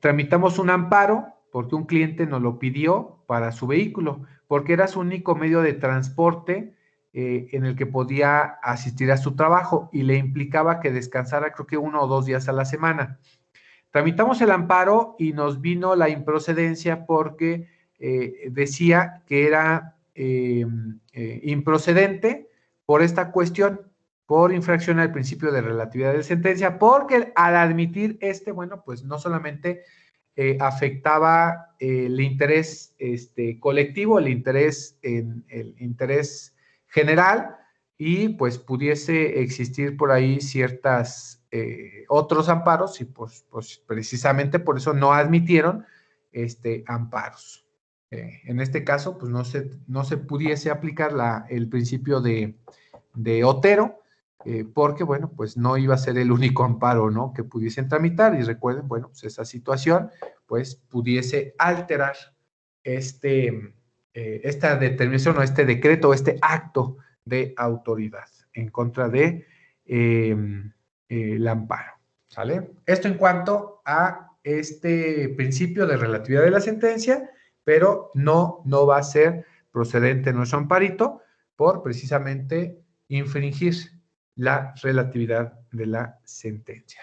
tramitamos un amparo porque un cliente nos lo pidió para su vehículo, porque era su único medio de transporte en el que podía asistir a su trabajo y le implicaba que descansara creo que 1 o 2 días a la semana. Tramitamos el amparo y nos vino la improcedencia porque decía que era improcedente por esta cuestión, por infracción al principio de relatividad de sentencia, porque al admitir bueno, pues no solamente afectaba el interés colectivo, el interés general, y pues pudiese existir por ahí ciertas otros amparos, y pues precisamente por eso no admitieron amparos. En este caso, pues no se pudiese aplicar el principio de Otero, porque, bueno, pues no iba a ser el único amparo, ¿no?, que pudiesen tramitar, y recuerden, bueno, pues esa situación, pues, pudiese alterar esta determinación o este decreto, este acto de autoridad en contra de el amparo, ¿sale? Esto en cuanto a este principio de relatividad de la sentencia, pero no va a ser procedente nuestro amparito por precisamente infringir la relatividad de la sentencia.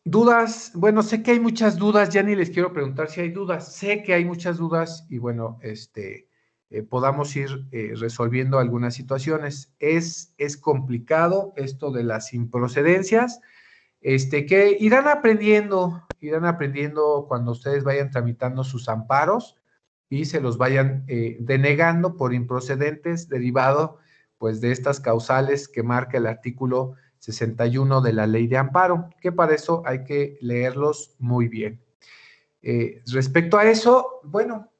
¿Dudas? Bueno, sé que hay muchas dudas, ya ni les quiero preguntar si hay dudas, sé que hay muchas dudas y bueno, podamos ir resolviendo algunas situaciones. Es complicado esto de las improcedencias, que irán aprendiendo cuando ustedes vayan tramitando sus amparos y se los vayan denegando por improcedentes derivado pues de estas causales que marca el artículo 61 de la Ley de Amparo, que para eso hay que leerlos muy bien. Respecto a eso, bueno,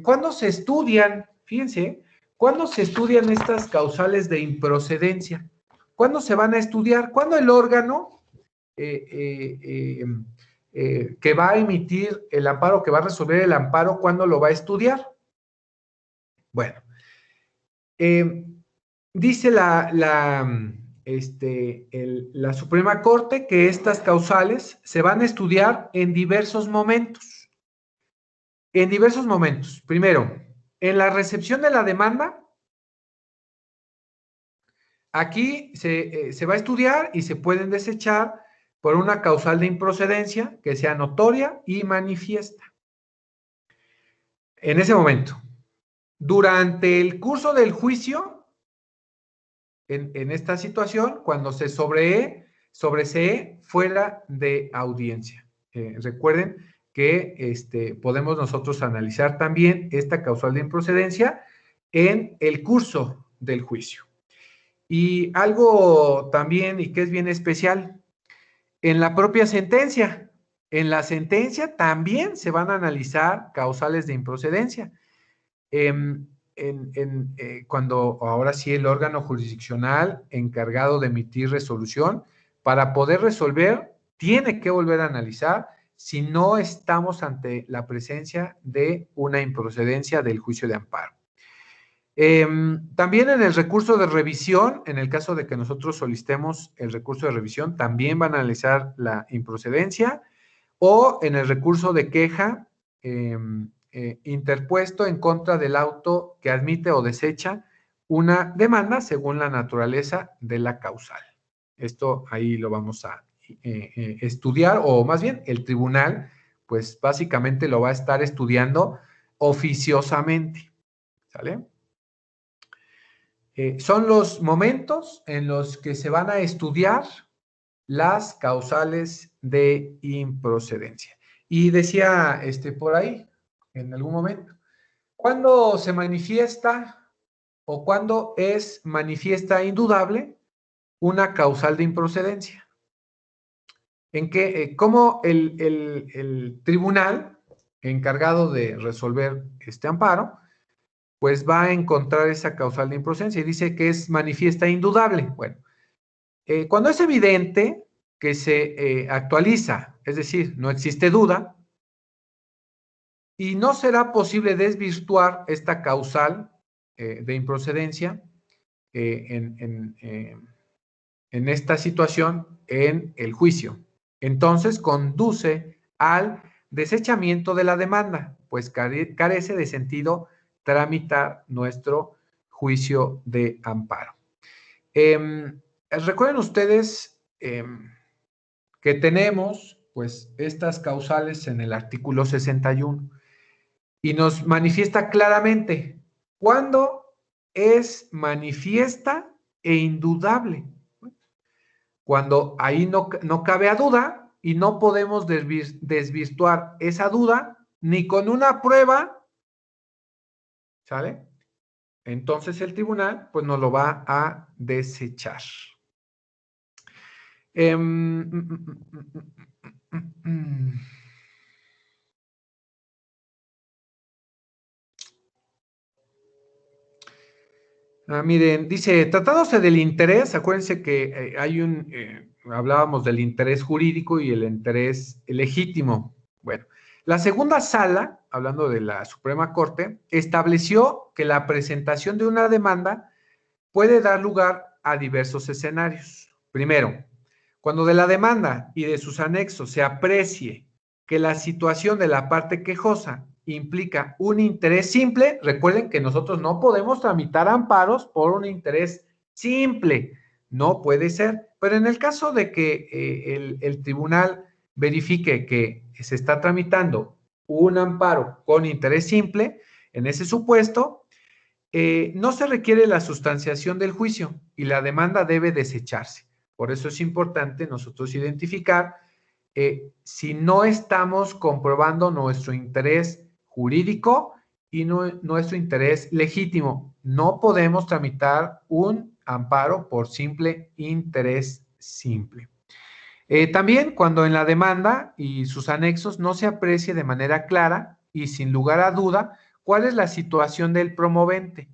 ¿cuándo se estudian? Fíjense, ¿cuándo se estudian estas causales de improcedencia? ¿Cuándo se van a estudiar? ¿Cuándo el órgano que va a emitir el amparo, que va a resolver el amparo, cuándo lo va a estudiar? Bueno, dice la Suprema Corte que estas causales se van a estudiar en diversos momentos. En diversos momentos. Primero, en la recepción de la demanda, aquí se va a estudiar y se pueden desechar por una causal de improcedencia que sea notoria y manifiesta. En ese momento. Durante el curso del juicio, en esta situación, cuando se sobresee fuera de audiencia. Recuerden que podemos nosotros analizar también esta causal de improcedencia en el curso del juicio. Y algo también, y que es bien especial, en la propia sentencia. En la sentencia también se van a analizar causales de improcedencia. Cuando ahora sí el órgano jurisdiccional encargado de emitir resolución, para poder resolver, tiene que volver a analizar si no estamos ante la presencia de una improcedencia del juicio de amparo. También en el recurso de revisión, en el caso de que nosotros solicitemos el recurso de revisión, también van a analizar la improcedencia, o en el recurso de queja interpuesto en contra del auto que admite o desecha una demanda según la naturaleza de la causal. Esto ahí lo vamos a estudiar, o más bien el tribunal, pues básicamente lo va a estar estudiando oficiosamente, ¿sale? Son los momentos en los que se van a estudiar las causales de improcedencia. Y decía por ahí, en algún momento, ¿cuándo se manifiesta o cuándo es manifiesta indudable una causal de improcedencia? En que, cómo el tribunal encargado de resolver este amparo, pues va a encontrar esa causal de improcedencia y dice que es manifiesta indudable. Bueno, cuando es evidente que se actualiza, es decir, no existe duda, y no será posible desvirtuar esta causal de improcedencia en esta situación en el juicio. Entonces, conduce al desechamiento de la demanda, pues carece de sentido tramitar nuestro juicio de amparo. Recuerden ustedes que tenemos pues estas causales en el artículo 61 y nos manifiesta claramente cuándo es manifiesta e indudable. Cuando ahí no cabe a duda y no podemos desvirtuar esa duda ni con una prueba, ¿sale? Entonces el tribunal pues nos lo va a desechar. Miren, dice, tratándose del interés, acuérdense que hablábamos del interés jurídico y el interés legítimo. Bueno, la segunda sala, hablando de la Suprema Corte, estableció que la presentación de una demanda puede dar lugar a diversos escenarios. Primero, cuando de la demanda y de sus anexos se aprecie que la situación de la parte quejosa implica un interés simple, recuerden que nosotros no podemos tramitar amparos por un interés simple, no puede ser, pero en el caso de que el tribunal verifique que se está tramitando un amparo con interés simple, en ese supuesto, no se requiere la sustanciación del juicio y la demanda debe desecharse. Por eso es importante nosotros identificar si no estamos comprobando nuestro interés jurídico y nuestro interés legítimo. No podemos tramitar un amparo por simple interés simple. También cuando en la demanda y sus anexos no se aprecie de manera clara y sin lugar a duda cuál es la situación del promovente,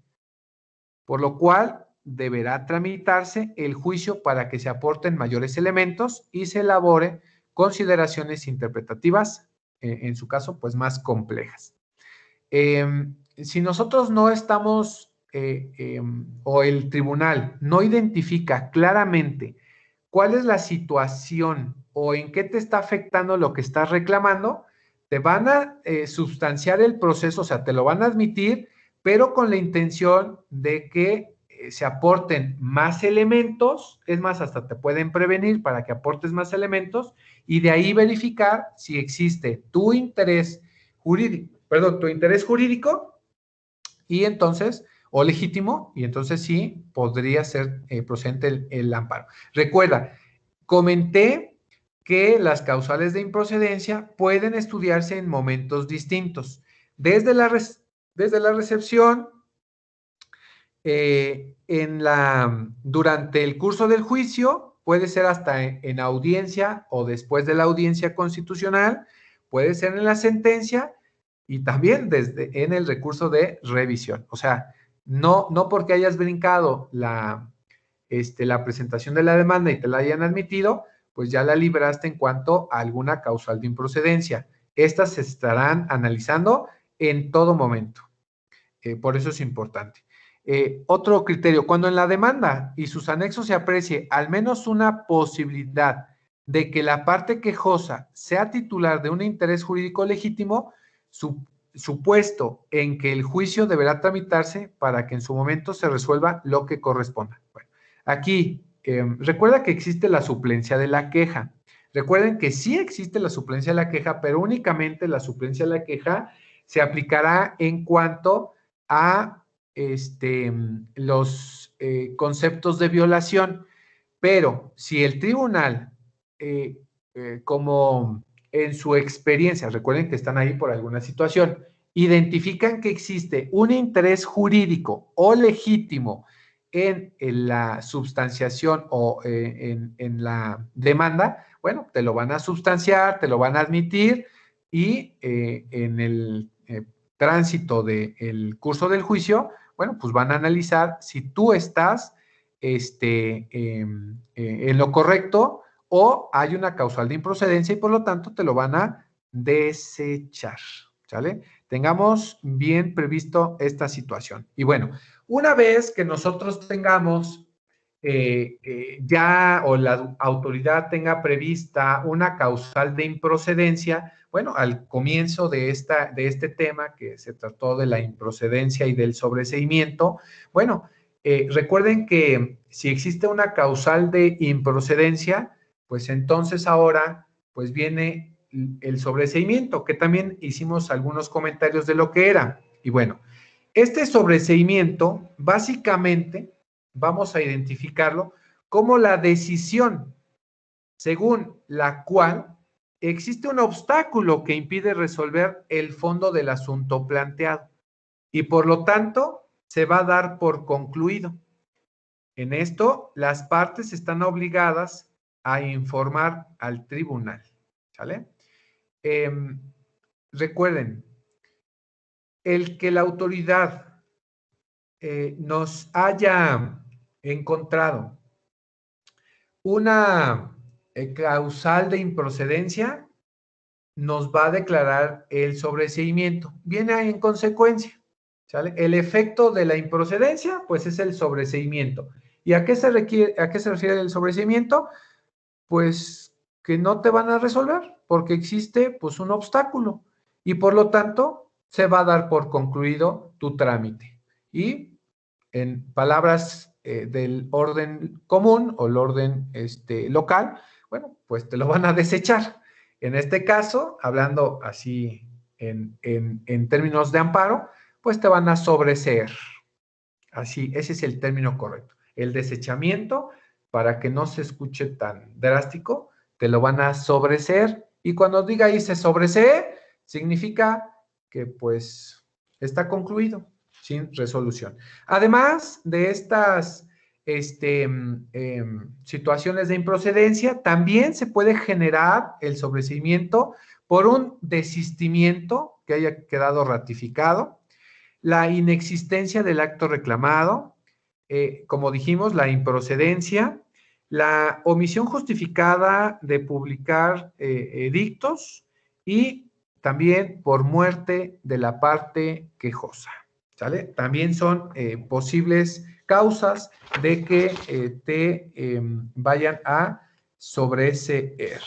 por lo cual deberá tramitarse el juicio para que se aporten mayores elementos y se elabore consideraciones interpretativas, en su caso, pues más complejas. Si nosotros no estamos, o el tribunal no identifica claramente cuál es la situación o en qué te está afectando lo que estás reclamando, te van a sustanciar el proceso, o sea, te lo van a admitir, pero con la intención de que se aporten más elementos, es más, hasta te pueden prevenir para que aportes más elementos y de ahí verificar si existe tu interés jurídico y entonces, o legítimo, y entonces sí podría ser procedente el amparo. Recuerda, comenté que las causales de improcedencia pueden estudiarse en momentos distintos, desde la recepción, durante el curso del juicio, puede ser hasta en audiencia o después de la audiencia constitucional, puede ser en la sentencia y también en el recurso de revisión. O sea, no porque hayas brincado la presentación de la demanda y te la hayan admitido, pues ya la libraste en cuanto a alguna causal de improcedencia. Estas se estarán analizando en todo momento. Por eso es importante. Otro criterio, cuando en la demanda y sus anexos se aprecie al menos una posibilidad de que la parte quejosa sea titular de un interés jurídico legítimo, supuesto en que el juicio deberá tramitarse para que en su momento se resuelva lo que corresponda. Bueno, aquí, recuerda que existe la suplencia de la queja. Recuerden que sí existe la suplencia de la queja, pero únicamente la suplencia de la queja se aplicará en cuanto a los conceptos de violación, pero si el tribunal, como en su experiencia, recuerden que están ahí por alguna situación, identifican que existe un interés jurídico o legítimo en la substanciación o en la demanda, bueno, te lo van a substanciar, te lo van a admitir y en el tránsito del curso del juicio, bueno, pues van a analizar si tú estás en lo correcto o hay una causal de improcedencia y por lo tanto te lo van a desechar, ¿sale? Tengamos bien previsto esta situación. Y bueno, una vez que nosotros tengamos ya o la autoridad tenga prevista una causal de improcedencia, bueno, al comienzo de este tema que se trató de la improcedencia y del sobreseimiento, bueno, recuerden que si existe una causal de improcedencia, pues entonces ahora pues viene el sobreseimiento, que también hicimos algunos comentarios de lo que era. Y bueno, este sobreseimiento básicamente vamos a identificarlo como la decisión según la cual existe un obstáculo que impide resolver el fondo del asunto planteado y por lo tanto se va a dar por concluido. En esto, las partes están obligadas a informar al tribunal, ¿sale? Recuerden, el que la autoridad nos haya encontrado una causal de improcedencia, nos va a declarar el sobreseimiento. Viene en consecuencia, ¿sale? El efecto de la improcedencia, pues es el sobreseimiento. ¿Y a qué se refiere el sobreseimiento? Pues que no te van a resolver porque existe pues un obstáculo y por lo tanto se va a dar por concluido tu trámite. Y en palabras del orden común o el orden local, bueno, pues te lo van a desechar. En este caso, hablando así en términos de amparo, pues te van a sobreseer. Así, ese es el término correcto. El desechamiento, para que no se escuche tan drástico, te lo van a sobreseer. Y cuando diga ahí se sobresee, significa que pues está concluido sin resolución. Además de estas situaciones de improcedencia, también se puede generar el sobreseimiento por un desistimiento que haya quedado ratificado, la inexistencia del acto reclamado, como dijimos, la improcedencia, la omisión justificada de publicar edictos y también por muerte de la parte quejosa, ¿sale? También son posibles causas de que te vayan a sobreseer.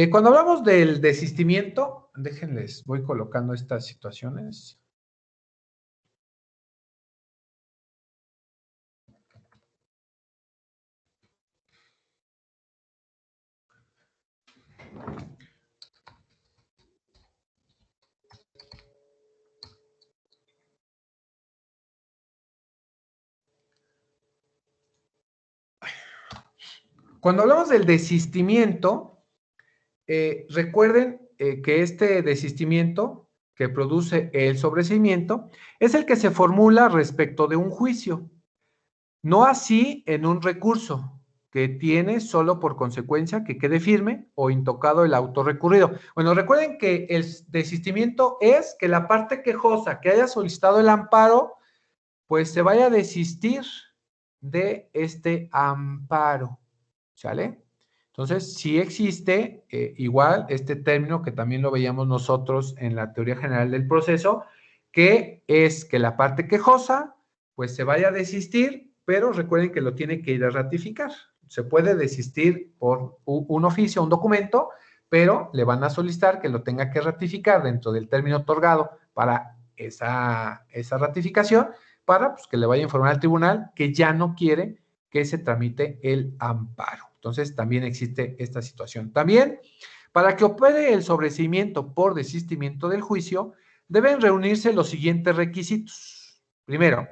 Cuando hablamos del desistimiento, déjenles, voy colocando estas situaciones. Cuando hablamos del desistimiento, recuerden que este desistimiento que produce el sobreseimiento es el que se formula respecto de un juicio, no así en un recurso que tiene solo por consecuencia que quede firme o intocado el auto recurrido. Bueno, recuerden que el desistimiento es que la parte quejosa que haya solicitado el amparo, pues se vaya a desistir de este amparo, ¿sale? Entonces, sí existe igual este término que también lo veíamos nosotros en la teoría general del proceso, que es que la parte quejosa, pues se vaya a desistir, pero recuerden que lo tiene que ir a ratificar. Se puede desistir por un oficio, un documento, pero le van a solicitar que lo tenga que ratificar dentro del término otorgado para esa ratificación, para pues, que le vaya a informar al tribunal que ya no quiere que se tramite el amparo. Entonces, también existe esta situación. También, para que opere el sobreseimiento por desistimiento del juicio, deben reunirse los siguientes requisitos. Primero,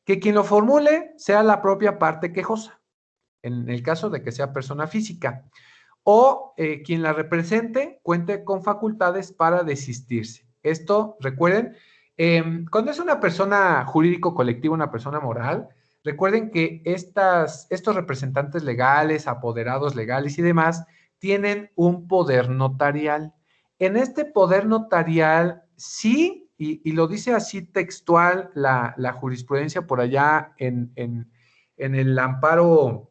que quien lo formule sea la propia parte quejosa, en el caso de que sea persona física, o quien la represente cuente con facultades para desistirse. Esto, recuerden, cuando es una persona jurídico colectivo, una persona moral, recuerden que estos representantes legales, apoderados legales y demás, tienen un poder notarial. En este poder notarial, sí, y lo dice así textual la jurisprudencia por allá en el amparo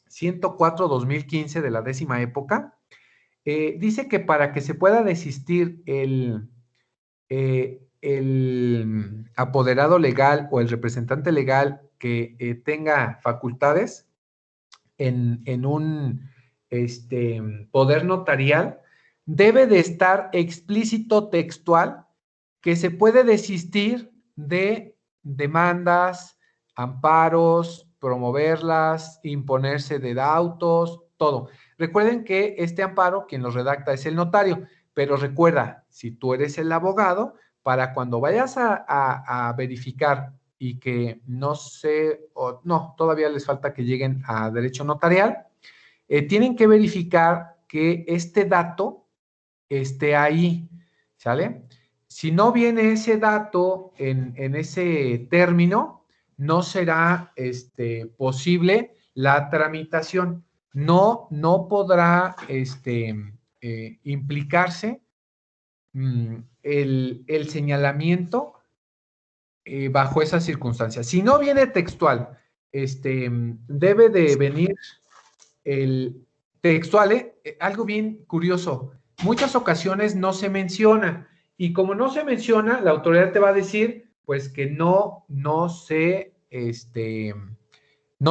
104-2015 de la 10ª época, dice que para que se pueda desistir el apoderado legal o el representante legal que tenga facultades en un poder notarial, debe de estar explícito textual que se puede desistir de demandas, amparos, promoverlas, imponerse de autos, todo. Recuerden que este amparo, quien lo redacta es el notario, pero recuerda, si tú eres el abogado, para cuando vayas a verificar y que no sé, no, todavía les falta que lleguen a derecho notarial, tienen que verificar que este dato esté ahí, ¿sale? Si no viene ese dato en ese término, no será posible la tramitación. No podrá implicarse el señalamiento bajo esas circunstancias. Si no viene textual, debe de venir el textual, algo bien curioso. Muchas ocasiones no se menciona y como no se menciona, la autoridad te va a decir, pues que no no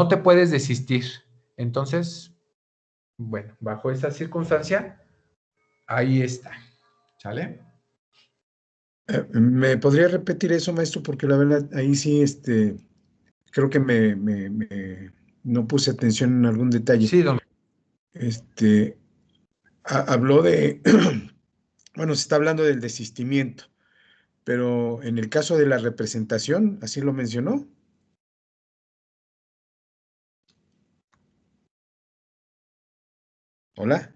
te puedes desistir. Entonces, bueno, bajo esa circunstancia, ahí está, ¿sale? ¿Me podría repetir eso, maestro? Porque la verdad, ahí sí, creo que no puse atención en algún detalle. Sí, don. Este, habló de, bueno, se está hablando del desistimiento, pero en el caso de la representación, ¿así lo mencionó? Hola.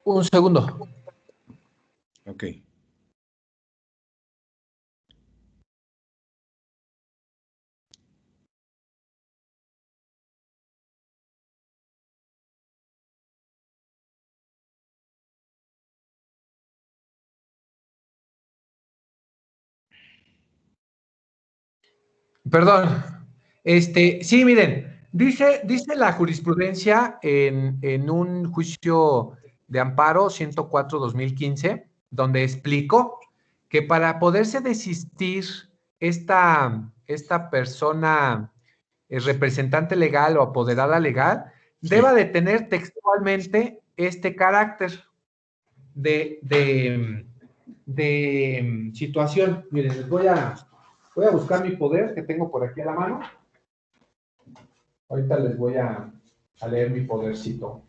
Un segundo. Ok. Perdón. Sí, miren, dice la jurisprudencia en un juicio de amparo 104-2015, donde explicó que para poderse desistir esta persona representante legal o apoderada legal, Sí. deba de tener textualmente este carácter de situación. Miren, voy a buscar mi poder que tengo por aquí a la mano. Ahorita les voy a leer mi podercito.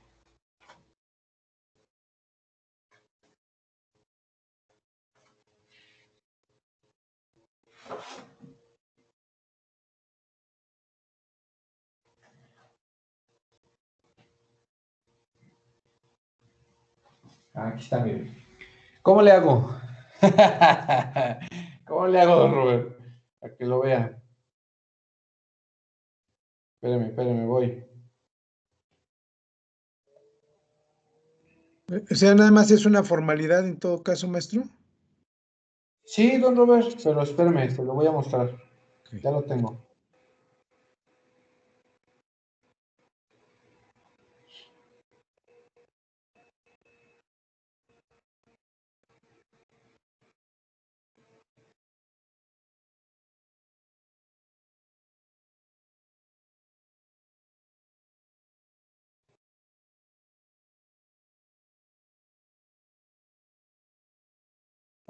Aquí está, miren. ¿Cómo le hago? ¿Cómo le hago, don Robert? Para que lo vean. Espérame, voy. O sea, nada más es una formalidad en todo caso, maestro. Sí, don Robert, pero espérame, se lo voy a mostrar. Okay. Ya lo tengo.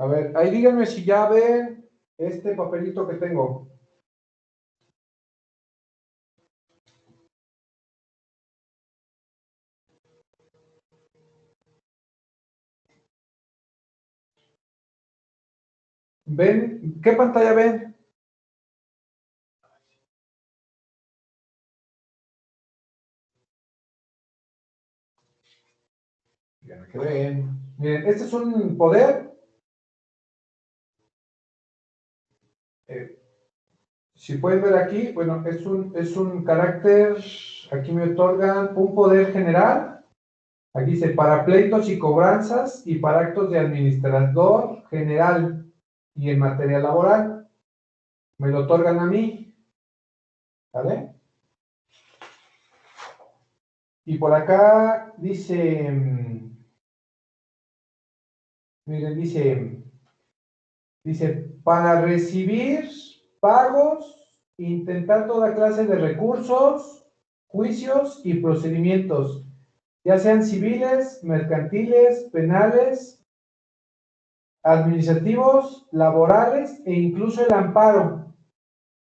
A ver, ahí díganme si ya ven este papelito que tengo. ¿Ven? ¿Qué pantalla ven? ¿Qué ven? Miren, este es un poder. Si pueden ver aquí, bueno, es un carácter, aquí me otorgan un poder general. Aquí dice, para pleitos y cobranzas y para actos de administrador general y en materia laboral. Me lo otorgan a mí. ¿Vale? Y por acá dice, miren, dice, para recibir pagos, intentar toda clase de recursos, juicios y procedimientos, ya sean civiles, mercantiles, penales, administrativos, laborales e incluso el amparo,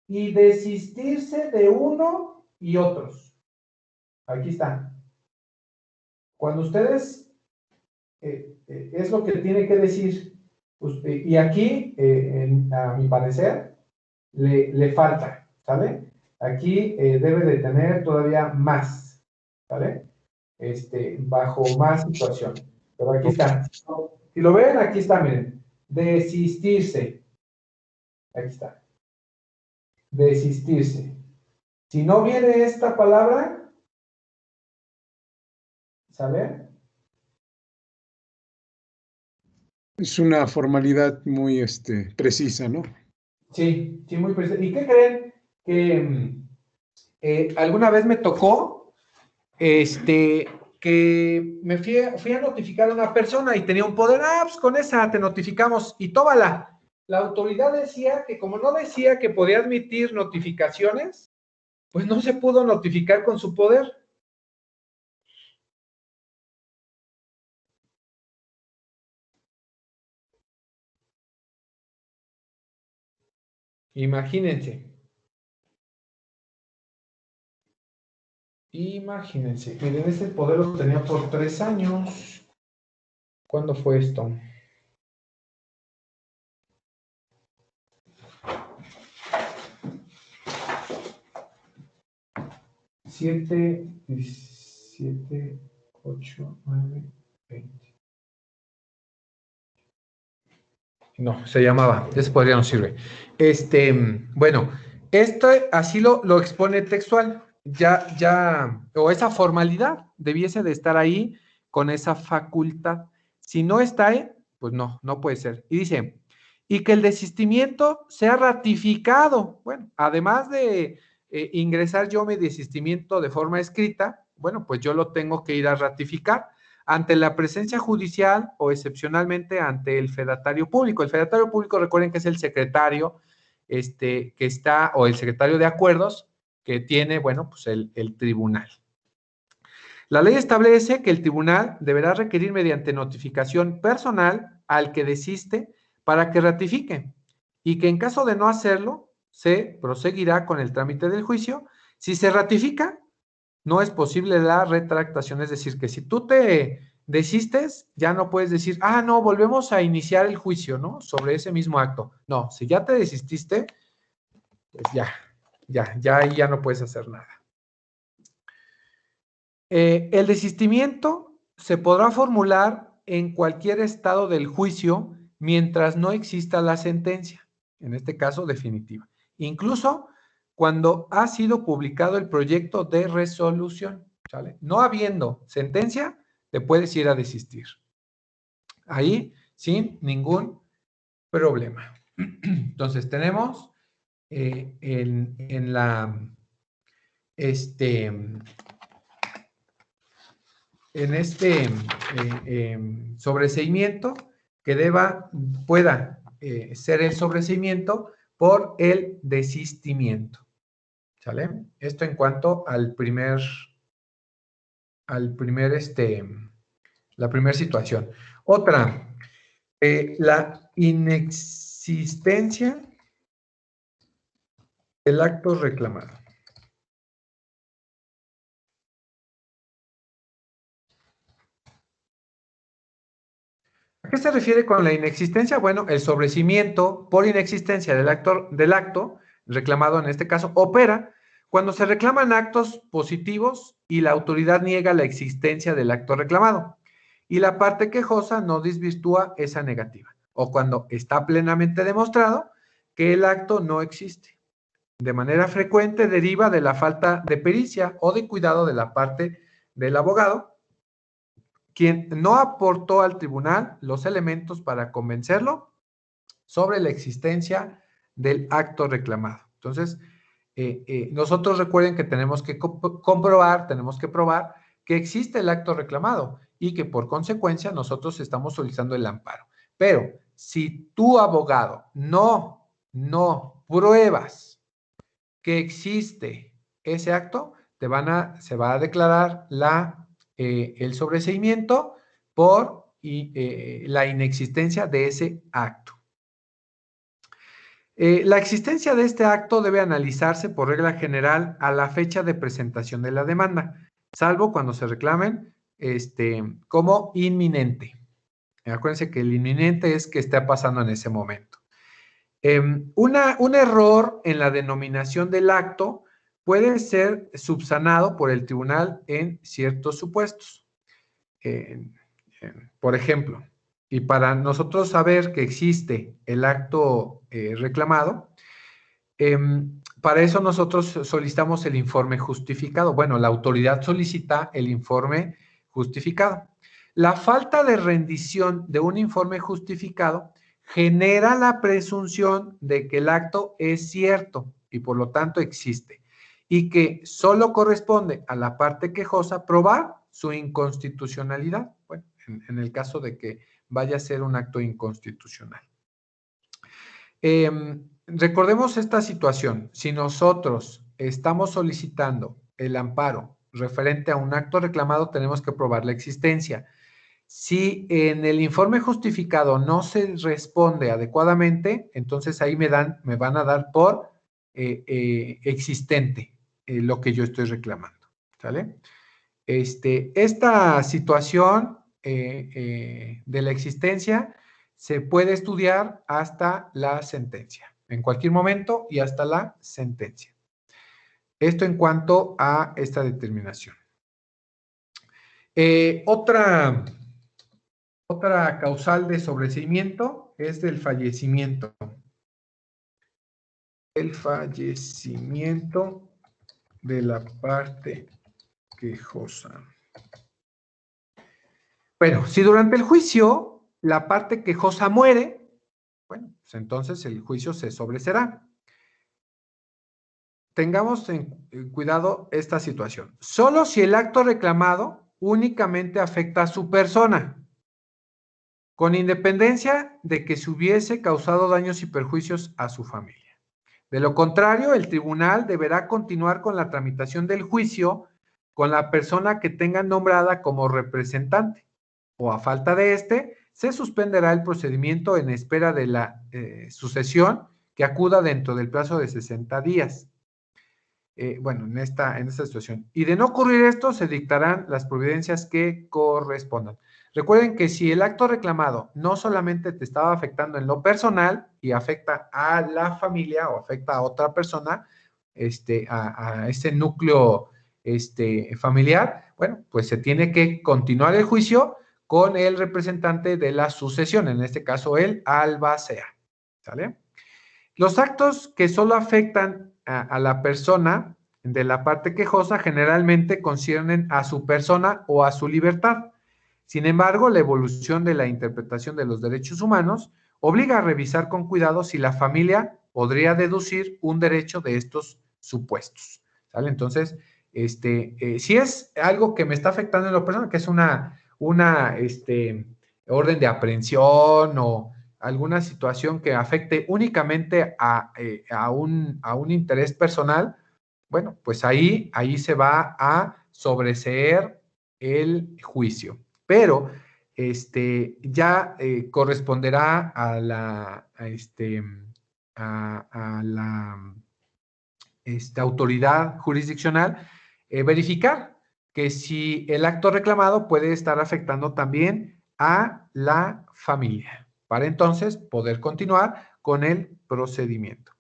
y desistirse de uno y otros. Aquí está. Cuando ustedes, es lo que tiene que decir, y aquí, a mi parecer, le falta, ¿sale? Aquí debe de tener todavía más, ¿vale? Bajo más situación. Pero aquí está. Si lo ven, aquí está, miren. Desistirse. Aquí está. Desistirse. Si no viene esta palabra, ¿sale? Es una formalidad muy precisa, ¿no? Sí, sí, muy presente. ¿Y qué creen? Que alguna vez me tocó, que me fui a notificar a una persona y tenía un poder, pues con esa te notificamos y tómala. La autoridad decía que como no decía que podía admitir notificaciones, pues no se pudo notificar con su poder. Imagínense. Imagínense. Miren, ese poder lo tenía por 3 años. ¿Cuándo fue esto? Siete, 17, 8, 9, 20. No, se llamaba. Ese poder ya no sirve. Bueno, esto así lo expone textual. O esa formalidad debiese de estar ahí con esa facultad. Si no está ahí, pues no puede ser. Y dice, y que el desistimiento sea ratificado. Bueno, además de ingresar yo mi desistimiento de forma escrita, bueno, pues yo lo tengo que ir a ratificar ante la presencia judicial o excepcionalmente ante el fedatario público. El fedatario público, recuerden que es el secretario que está, o el secretario de acuerdos que tiene, bueno, pues el tribunal. La ley establece que el tribunal deberá requerir mediante notificación personal al que desiste para que ratifique y que en caso de no hacerlo, se proseguirá con el trámite del juicio. Si se ratifica, no es posible la retractación, es decir, que si tú te desistes, ya no puedes decir, no, volvemos a iniciar el juicio, ¿no? Sobre ese mismo acto. No, si ya te desististe, pues ya no puedes hacer nada. El desistimiento se podrá formular en cualquier estado del juicio mientras no exista la sentencia, en este caso definitiva. Incluso cuando ha sido publicado el proyecto de resolución, ¿sale? No habiendo sentencia, te puedes ir a desistir. Ahí, sin ningún problema. Entonces, tenemos en sobreseimiento que pueda ser el sobreseimiento por el desistimiento. ¿Sale? Esto en cuanto la primera situación. Otra, la inexistencia del acto reclamado. ¿A qué se refiere con la inexistencia? Bueno, el sobreseimiento por inexistencia del acto reclamado, en este caso, opera cuando se reclaman actos positivos y la autoridad niega la existencia del acto reclamado y la parte quejosa no desvirtúa esa negativa, o cuando está plenamente demostrado que el acto no existe. De manera frecuente deriva de la falta de pericia o de cuidado de la parte del abogado, quien no aportó al tribunal los elementos para convencerlo sobre la existencia del acto reclamado. Entonces, nosotros recuerden que tenemos que comprobar, tenemos que probar que existe el acto reclamado y que por consecuencia nosotros estamos solicitando el amparo. Pero si tu abogado no pruebas que existe ese acto, se va a declarar el sobreseimiento por la inexistencia de ese acto. La existencia de este acto debe analizarse por regla general a la fecha de presentación de la demanda, salvo cuando se reclamen como inminente. Acuérdense que el inminente es que está pasando en ese momento. Un error en la denominación del acto puede ser subsanado por el tribunal en ciertos supuestos. Por ejemplo, y para nosotros saber que existe el acto reclamado, para eso nosotros solicitamos el informe justificado. Bueno, la autoridad solicita el informe justificado. La falta de rendición de un informe justificado genera la presunción de que el acto es cierto y por lo tanto existe y que solo corresponde a la parte quejosa probar su inconstitucionalidad, bueno, en el caso de que vaya a ser un acto inconstitucional. Recordemos esta situación. Si nosotros estamos solicitando el amparo referente a un acto reclamado, tenemos que probar la existencia. Si en el informe justificado no se responde adecuadamente, entonces ahí me van a dar por existente lo que yo estoy reclamando, ¿sale? Esta situación de la existencia se puede estudiar hasta la sentencia, en cualquier momento y hasta la sentencia. Esto en cuanto a esta determinación. Otra causal de sobreseimiento es del fallecimiento. El fallecimiento de la parte quejosa. Bueno, si durante el juicio la parte quejosa muere, bueno, pues entonces el juicio se sobreseerá. Tengamos en cuidado esta situación. Solo si el acto reclamado únicamente afecta a su persona, con independencia de que se hubiese causado daños y perjuicios a su familia. De lo contrario, el tribunal deberá continuar con la tramitación del juicio con la persona que tenga nombrada como representante, o a falta de se suspenderá el procedimiento en espera de la sucesión que acuda dentro del plazo de 60 días. Bueno, en esta situación. Y de no ocurrir esto, se dictarán las providencias que correspondan. Recuerden que si el acto reclamado no solamente te estaba afectando en lo personal y afecta a la familia o afecta a otra persona, a ese núcleo familiar, bueno, pues se tiene que continuar el juicio con el representante de la sucesión, en este caso el albacea, ¿sale? Los actos que solo afectan a la persona de la parte quejosa generalmente conciernen a su persona o a su libertad. Sin embargo, la evolución de la interpretación de los derechos humanos obliga a revisar con cuidado si la familia podría deducir un derecho de estos supuestos, ¿sale? Entonces, si es algo que me está afectando en lo personal, que es una orden de aprehensión o alguna situación que afecte únicamente a un interés personal, bueno, pues ahí se va a sobreseer el juicio. Pero ya corresponderá a la autoridad jurisdiccional verificar que si el acto reclamado puede estar afectando también a la familia, para entonces poder continuar con el procedimiento.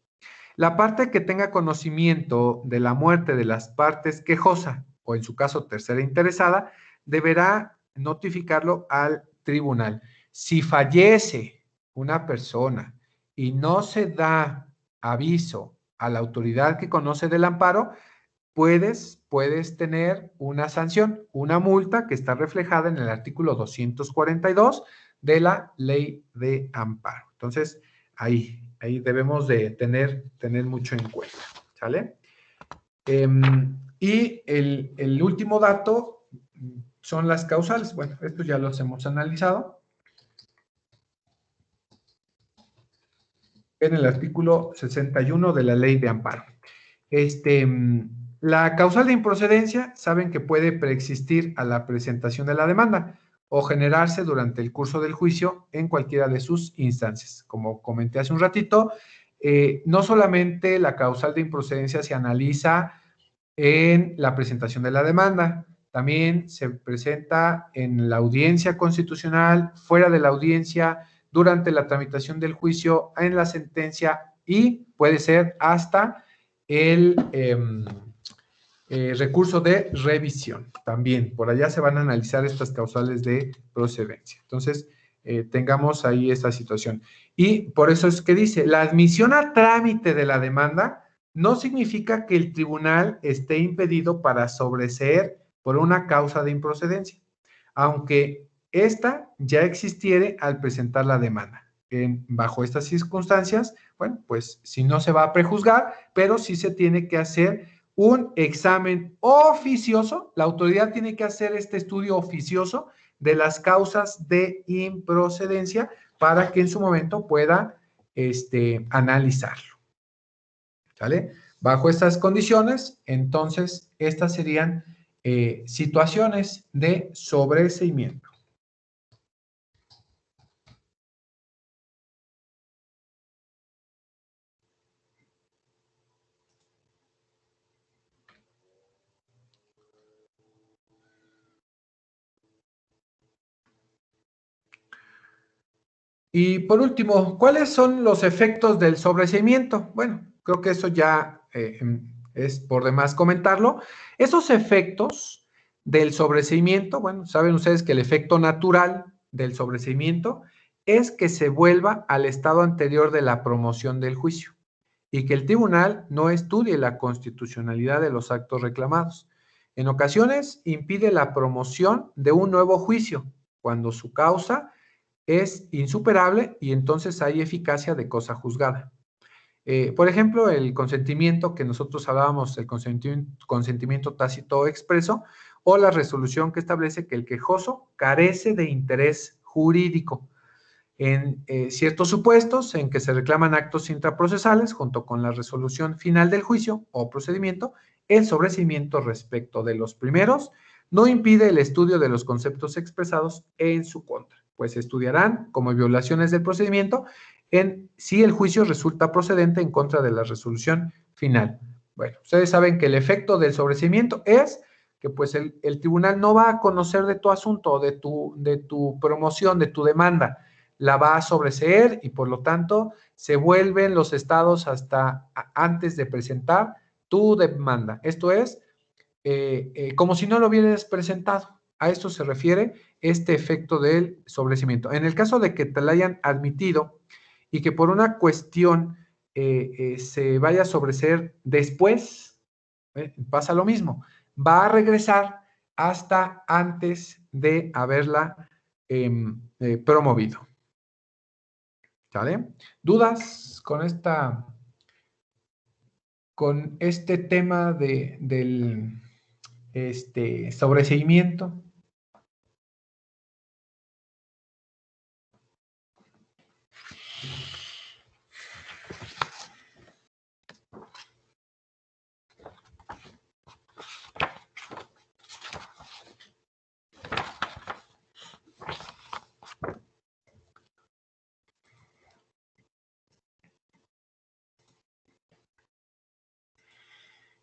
La parte que tenga conocimiento de la muerte de las partes quejosa o en su caso tercera interesada, deberá notificarlo al tribunal. Si fallece una persona y no se da aviso a la autoridad que conoce del amparo, puedes tener una sanción, una multa que está reflejada en el artículo 242 de la Ley de Amparo. Entonces, ahí debemos de tener mucho en cuenta, ¿sale? Y el último dato son las causales. Bueno, estos ya los hemos analizado. En el artículo 61 de la Ley de Amparo. La causal de improcedencia, saben que puede preexistir a la presentación de la demanda o generarse durante el curso del juicio en cualquiera de sus instancias. Como comenté hace un ratito, no solamente la causal de improcedencia se analiza en la presentación de la demanda, también se presenta en la audiencia constitucional, fuera de la audiencia, durante la tramitación del juicio, en la sentencia y puede ser hasta el recurso de revisión. También por allá se van a analizar estas causales de procedencia. Entonces, tengamos ahí esta situación. Y por eso es que dice, la admisión a trámite de la demanda no significa que el tribunal esté impedido para sobreseer por una causa de improcedencia, aunque esta ya existiere al presentar la demanda. Bajo estas circunstancias, bueno, pues si no se va a prejuzgar, pero sí se tiene que hacer un examen oficioso, la autoridad tiene que hacer este estudio oficioso de las causas de improcedencia para que en su momento pueda analizarlo. ¿Sale? Bajo estas condiciones, entonces, estas serían situaciones de sobreseimiento. Y por último, ¿cuáles son los efectos del sobreseimiento? Bueno, creo que eso ya es por demás comentarlo. Esos efectos del sobreseimiento, bueno, saben ustedes que el efecto natural del sobreseimiento es que se vuelva al estado anterior de la promoción del juicio y que el tribunal no estudie la constitucionalidad de los actos reclamados. En ocasiones impide la promoción de un nuevo juicio cuando su causa es insuperable y entonces hay eficacia de cosa juzgada. Por ejemplo, el consentimiento que nosotros hablábamos, el consentimiento tácito o expreso, o la resolución que establece que el quejoso carece de interés jurídico en ciertos supuestos en que se reclaman actos intraprocesales junto con la resolución final del juicio o procedimiento. El sobreseimiento respecto de los primeros no impide el estudio de los conceptos expresados en su contra, pues estudiarán como violaciones del procedimiento en si el juicio resulta procedente en contra de la resolución final. Bueno, ustedes saben que el efecto del sobreseimiento es que pues el tribunal no va a conocer de tu asunto, de tu promoción, de tu demanda, la va a sobreseer y por lo tanto se vuelven los estados hasta antes de presentar tu demanda. Esto es como si no lo hubieras presentado. A esto se refiere este efecto del sobreseimiento. En el caso de que te la hayan admitido y que por una cuestión se vaya a sobreseer después, pasa lo mismo. Va a regresar hasta antes de haberla promovido. ¿Sale? ¿Dudas con este tema del sobreseimiento?